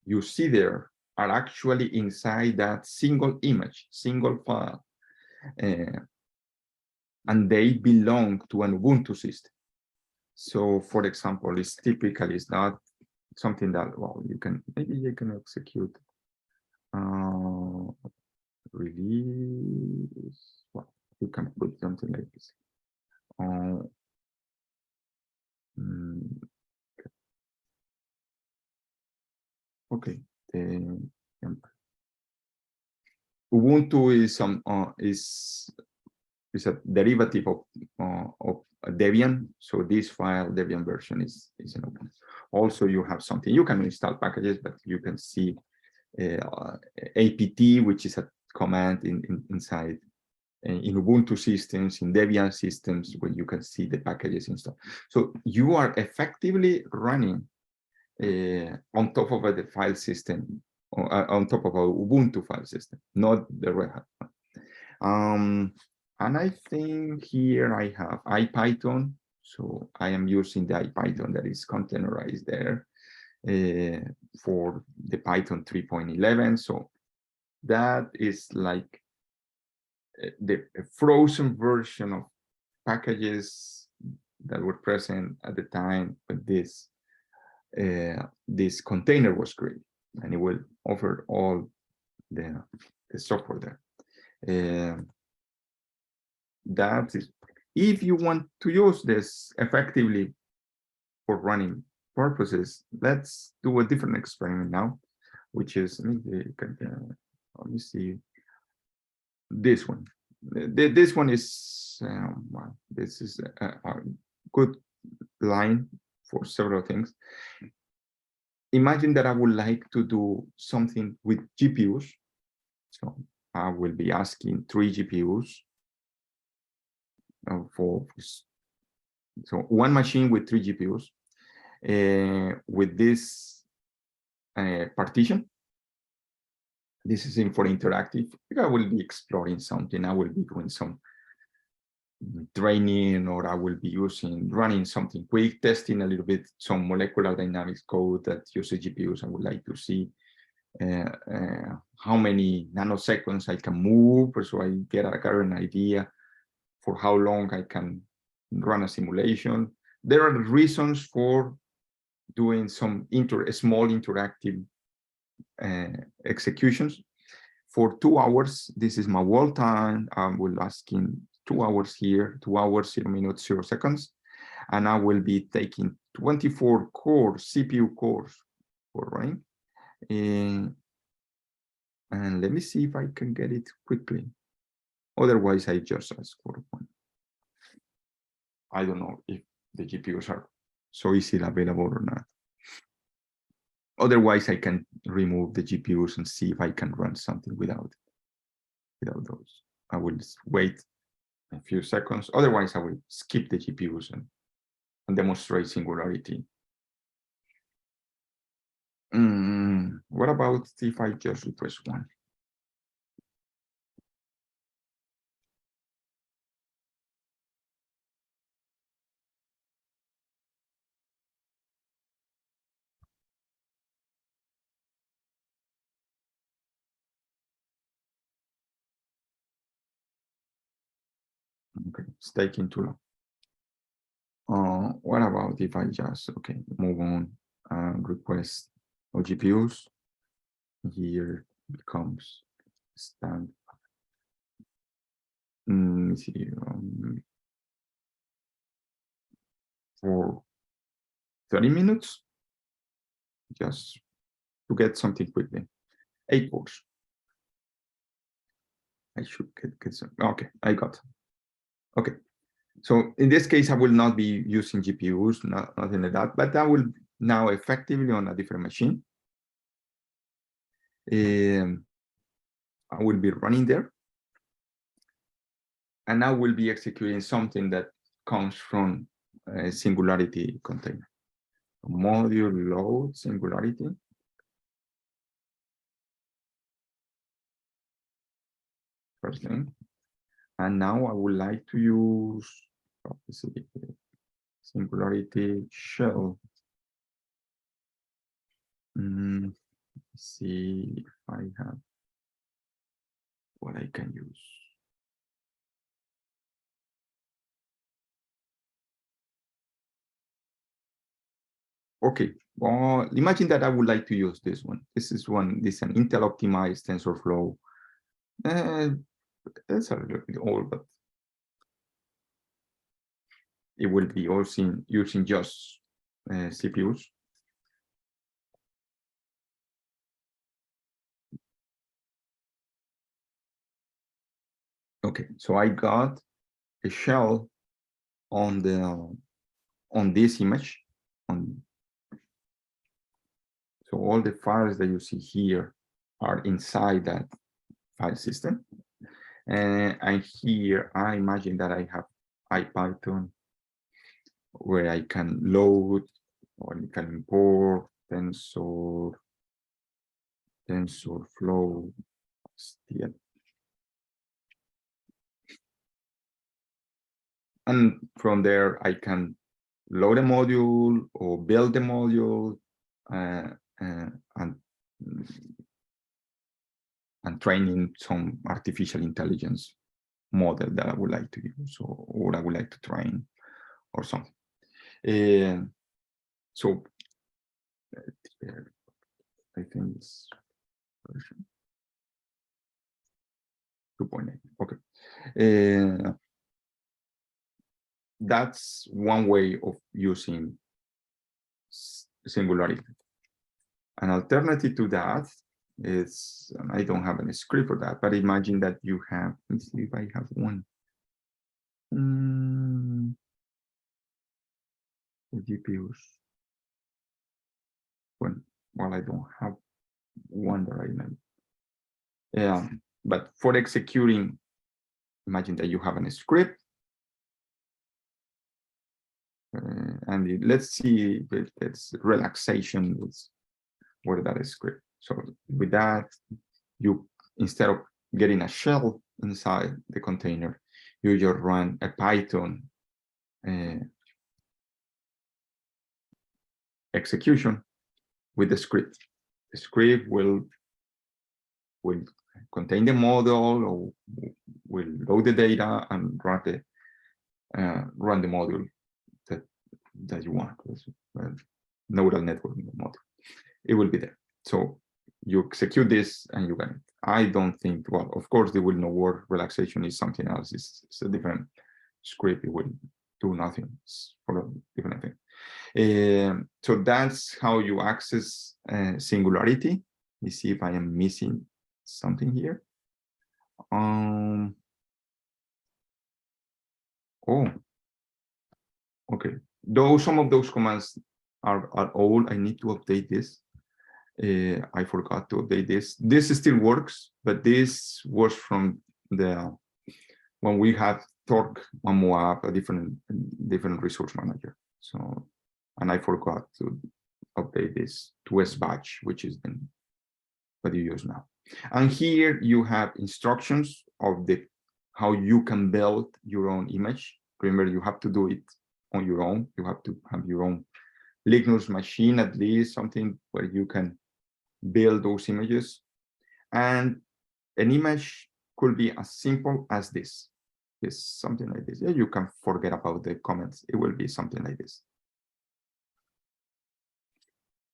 you see there are actually inside that single image, single file. And they belong to an Ubuntu system. So for example, it's typically it's not something that, well, maybe you can execute release. Well, you can put something like this. Okay. Ubuntu is a derivative of Debian. So this file Debian version is an Ubuntu. Also, you have something you can install packages, but you can see apt, which is a command inside in Ubuntu systems, in Debian systems, where you can see the packages installed. So you are effectively running on top of the file system, on top of a Ubuntu file system, not the Red Hat one. And I think here I have IPython. So I am using the IPython that is containerized there for the Python 3.11. So that is like the frozen version of packages that were present at the time when this container was created, and it will offer all the software there. That is, if you want to use this effectively for running purposes, let's do a different experiment now, which is let me see this one. This one is well, this is a good line for several things. Imagine that I would like to do something with GPUs. So I will be asking 3 GPUs so one machine with 3 GPUs with this partition. This is in for interactive. I will be exploring something. I will be doing some training, or I will be running something quick, testing a little bit some molecular dynamics code that uses GPUs. I would like to see how many nanoseconds I can move, so I get an idea for how long I can run a simulation. There are reasons for doing some small interactive executions. For 2 hours, this is my world time. I will asking 2 hours here, 2 hours, 0 minutes, 0 seconds. And I will be taking 24 core CPU cores for running. And let me see if I can get it quickly. Otherwise, I just ask for one. I don't know if the GPUs are so easily available or not. Otherwise, I can remove the GPUs and see if I can run something without those. I will wait a few seconds. Otherwise, I will skip the GPUs and demonstrate Singularity. What about if I just request one? Okay, it's taking too long. What about if I just, okay, move on and request GPUs? Here becomes stand. Let me see, for 30 minutes, just to get something quickly. 8 cores. I should get some. Okay, I got. Okay, so in this case, I will not be using GPUs, nothing like that, but I will now effectively on a different machine. I will be running there, and I will be executing something that comes from a Singularity container. Module load Singularity. First thing. And now I would like to use Singularity shell. Let's see if I have what I can use. Okay, well, imagine that I would like to use this one. This is an Intel optimized TensorFlow. It's a little bit old, but it will be also using just CPUs. Okay, so I got a shell on this image. So all the files that you see here are inside that file system. And here I imagine that I have IPython where I can load or I can import TensorFlow. And from there, I can load a module or build a module and training some artificial intelligence model that I would like to use or I would like to train or something. So I think it's version 2.8. Okay. That's one way of using Singularity. An alternative to that is, I don't have any script for that, but imagine that you have, let's see if I have one. GPUs. Well, I don't have one right now. Yeah, but for executing, imagine that you have a script. And let's see if it's relaxation is what that is script. So with that, you, instead of getting a shell inside the container, you just run a Python execution with the script. The script will contain the model or will load the data and run the module that you want. Neural network model. It will be there. So you execute this and you can. I don't think, well, of course, there will no work. Relaxation is something else. It's a different script. It will do nothing. It's for a different thing. So that's how you access Singularity. Let me see if I am missing something here. Oh, okay. Though some of those commands are old, I need to update this. I forgot to update this. This still works, but this was from the when we had Torque on Moab, a different resource manager. So, and I forgot to update this to SBatch, which is then what you use now. And here you have instructions of the how you can build your own image. Remember, you have to do it on your own. You have to have your own Linux machine, at least something where you can build those images. And an image could be as simple as this. It's something like this. Yeah, you can forget about the comments. It will be something like this.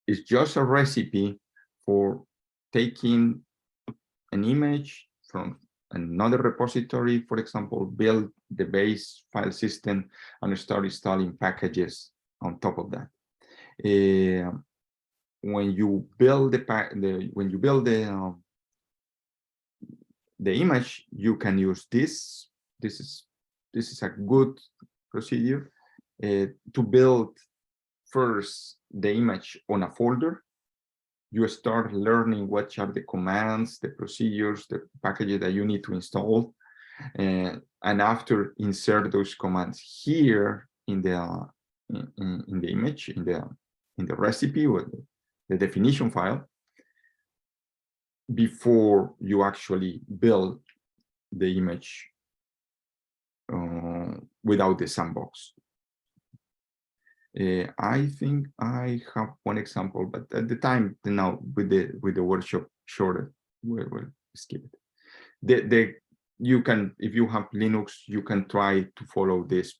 It's just a recipe for taking an image from another repository, for example, build the base file system and start installing packages on top of that. When you build the image, you can use this. This is a good procedure to build first the image on a folder. You start learning what are the commands, the procedures, the packages that you need to install, and after insert those commands here in the image, in the recipe or the definition file, before you actually build the image without the sandbox. I think I have one example, but at the time now with the workshop shorter, we'll skip it. You can, if you have Linux, you can try to follow these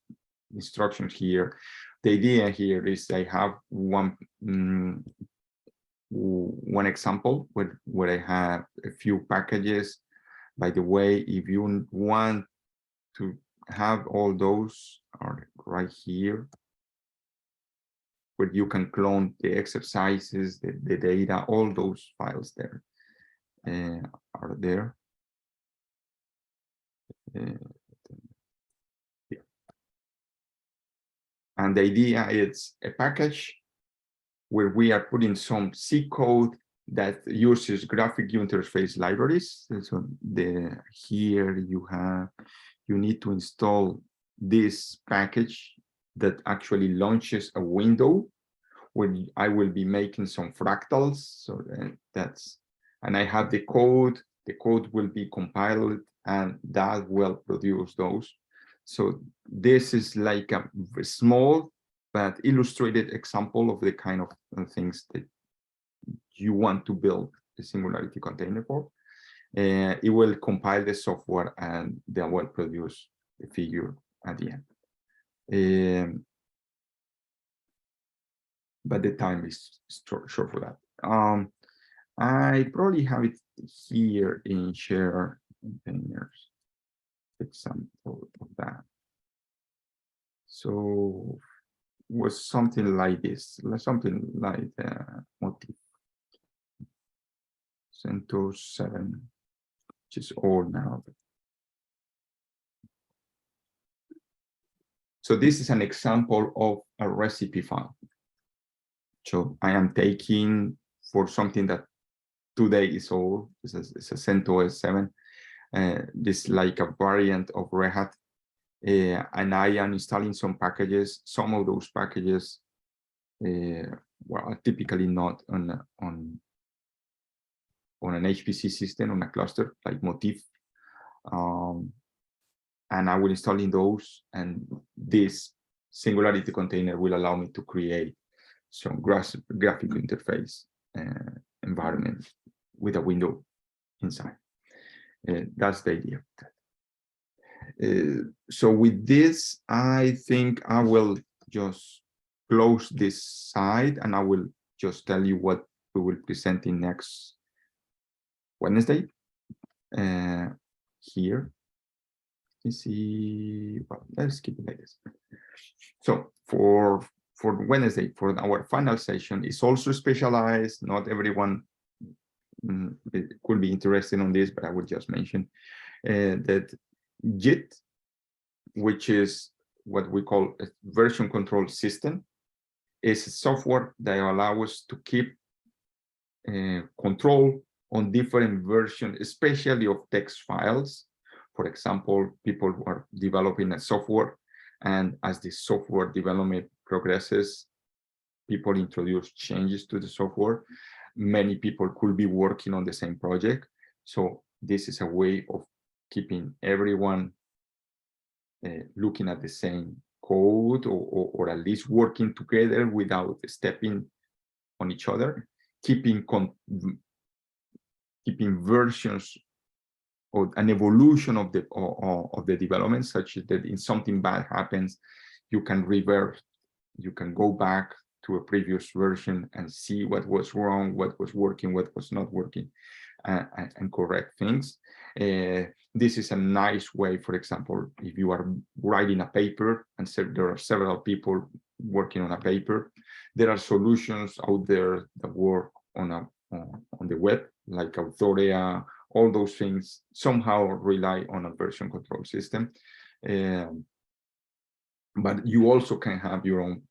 instructions here. The idea here is I have one example where I have a few packages. By the way, if you want to have all those are right here, where you can clone the exercises, the data, all those files there are there. Yeah. And the idea is a package where we are putting some C code that uses graphic interface libraries. So here you need to install this package that actually launches a window where I will be making some fractals. So and I have the code will be compiled and that will produce those. So this is like a small but illustrated example of the kind of things that you want to build a Singularity container for. It will compile the software and then will produce the figure at the end. But the time is short for that. I probably have it here in share containers, example of that. So was something like this, something like motif CentOS 7, which is old now. So this is an example of a recipe file. So I am taking for something that today is old. It's a CentOS 7. This is like a variant of Red Hat. And I am installing some packages. Some of those packages are typically not on an HPC system, on a cluster like Motif. And I will install in those, and this Singularity container will allow me to create some graphic interface environment with a window inside. That's the idea. So with this, I think I will just close this side and I will just tell you what we will present in next Wednesday. Here, you see, well, let's keep it like this. So for for Wednesday, for our final session, is also specialized. Not everyone could be interested on this, but I would just mention that Git, which is what we call a version control system, is a software that allows us to keep control on different versions, especially of text files. For example, people who are developing a software, and as the software development progresses, people introduce changes to the software. Many people could be working on the same project. So this is a way of keeping everyone looking at the same code, or at least working together without stepping on each other, keeping versions or an evolution of the development, such that if something bad happens, you can revert, you can go back to a previous version and see what was wrong, what was working, what was not working, and correct things. This is a nice way, for example, if you are writing a paper and there are several people working on a paper, there are solutions out there that work on the web, like Autorea. All those things somehow rely on a version control system. But you also can have your own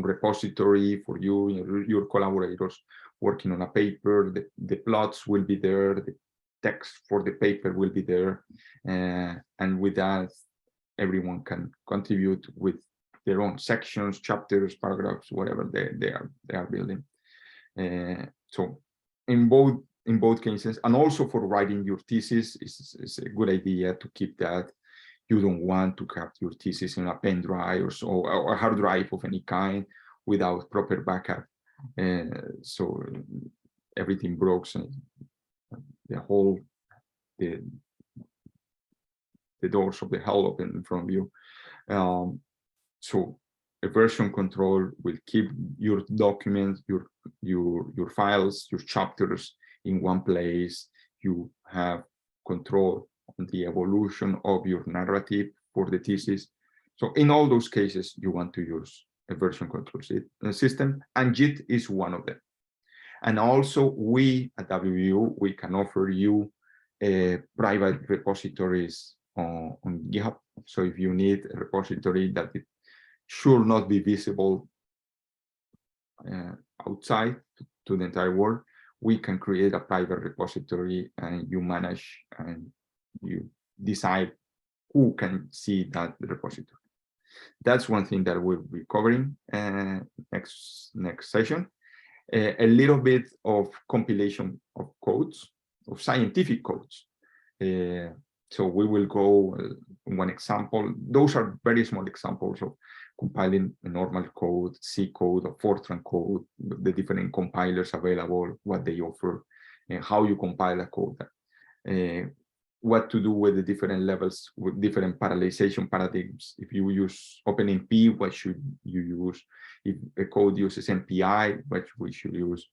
repository for your collaborators working on a paper. The plots will be there, the text for the paper will be there, and with that, everyone can contribute with their own sections, chapters, paragraphs, whatever they are building. So in both cases, and also for writing your thesis, is a good idea to keep that. You don't want to have your thesis in a pen drive or a hard drive of any kind without proper backup. So everything breaks, and the doors of the hell open in front of you. So a version control will keep your documents, your files, your chapters in one place. You have control on the evolution of your narrative for the thesis. So in all those cases, you want to use a version control system, and Git is one of them. And also, we at WVU, we can offer you private repositories on GitHub. So if you need a repository that it should not be visible outside to the entire world, we can create a private repository, and you manage and you decide who can see that repository. That's one thing that we'll be covering next session. A little bit of compilation of codes, of scientific codes. So we will go one example. Those are very small examples of compiling a normal code, C code, or Fortran code, the different compilers available, what they offer, and how you compile a code, what to do with the different levels, with different parallelization paradigms. If you use OpenMP, what should you use? If a code uses MPI, what we should use?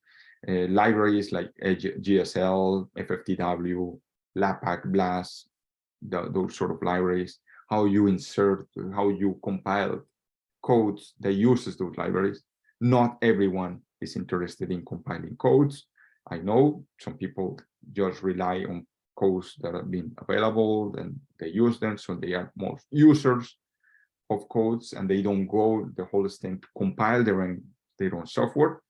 Libraries like GSL, FFTW, LAPACK, BLAST, those sort of libraries, how you insert, how you compile codes that uses those libraries. Not everyone is interested in compiling codes. I know some people just rely on codes that have been available and they use them, so they are more users of codes, and they don't go the whole extent to compile their own software.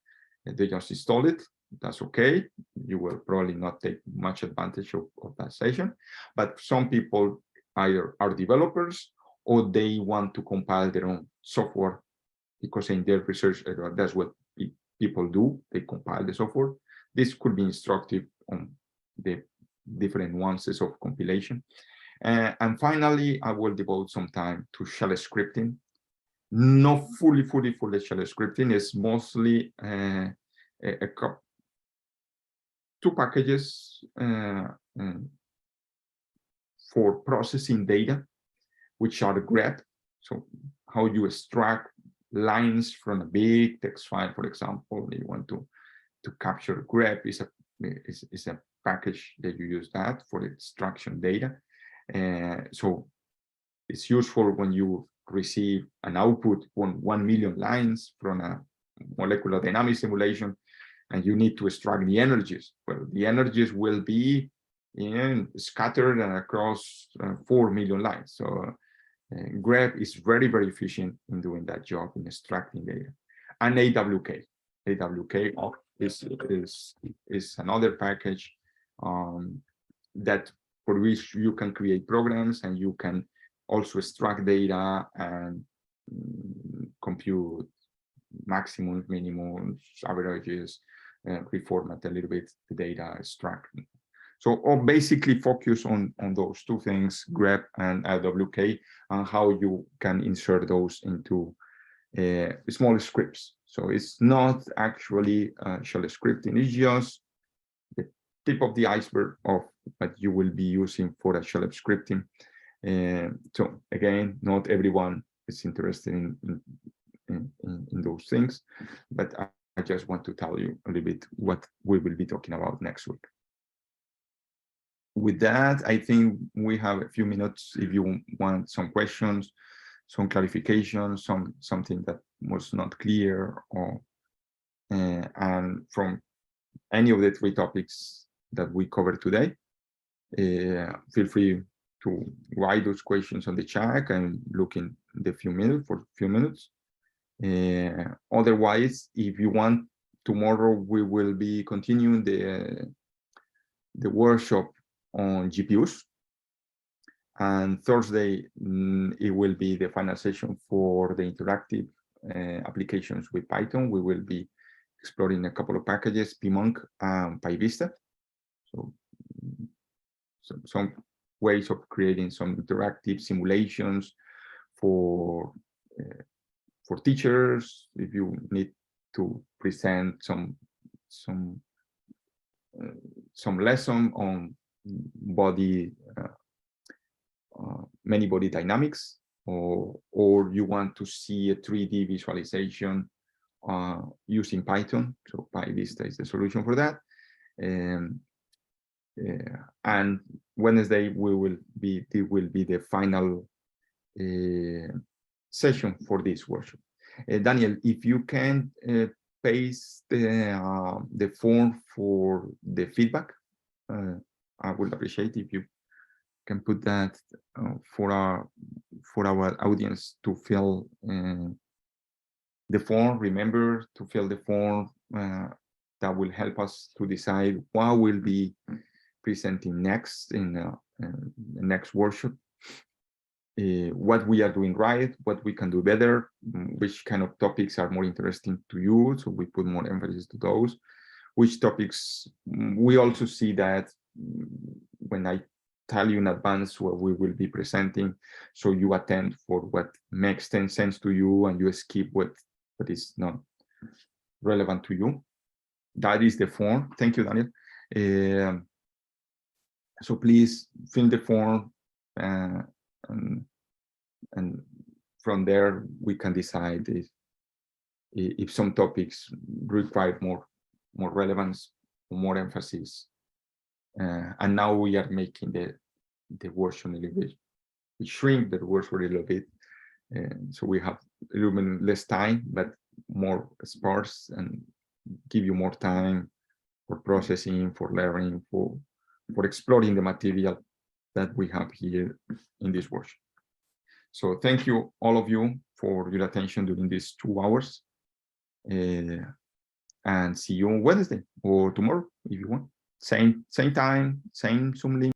They just install it. That's okay. You will probably not take much advantage of that session, but some people either are developers or they want to compile their own software, because in their research, that's what people do. They compile the software. This could be instructive on the different nuances of compilation. And finally, I will devote some time to shell scripting. Not fully shell scripting. Is mostly two packages for processing data, which are grep. So how you extract lines from a big text file, for example. You want to capture grep is a package that you use that for extraction data. So it's useful when you receive an output on 1 million lines from a molecular dynamics simulation, and you need to extract the energies. Well, the energies will be scattered across 4 million lines. So grep is very, very efficient in doing that job, in extracting data. And AWK is another package that for which you can create programs, and you can also extract data and compute maximum, minimum, averages, reformat a little bit the data, extract. So I'll basically focus on those two things, grep and AWK, and how you can insert those into small scripts. So it's not actually shell scripting, it's just the tip of the iceberg of what you will be using for a shell scripting. So again, not everyone is interested in those things, but I just want to tell you a little bit what we will be talking about next week. With that, I think we have a few minutes if you want some questions, some clarification, something that was not clear, or and from any of the 3 topics that we covered today, feel free to write those questions on the chat and look in the few minutes. Otherwise, if you want, tomorrow we will be continuing the workshop on GPUs, and Thursday it will be the final session for the interactive applications with Python. We will be exploring a couple of packages, PMonk and PyVista. So some ways of creating some interactive simulations for teachers, if you need to present some lesson on many body dynamics, or you want to see a 3D visualization using Python. So PyVista is the solution for that. And Wednesday it will be the final session for this workshop. Daniel, if you can paste the form for the feedback, I would appreciate if you can put that for our audience to fill the form. Remember to fill the form. That will help us to decide what we'll be presenting next in the next workshop, what we are doing right, what we can do better, which kind of topics are more interesting to you, so we put more emphasis to those. Which topics, we also see that when I tell you in advance what we will be presenting, so you attend for what makes sense to you, and you skip what is not relevant to you. That is the form. Thank you, Daniel. So please fill the form, and from there we can decide if some topics require more relevance or more emphasis. And now we are making the workshop a little bit. We shrink the workshop a little bit, so we have a little bit less time, but more sparse, and give you more time for processing, for learning, for exploring the material that we have here in this workshop. So thank you, all of you, for your attention during these 2 hours. And see you on Wednesday or tomorrow if you want. Same time, same Zoom link.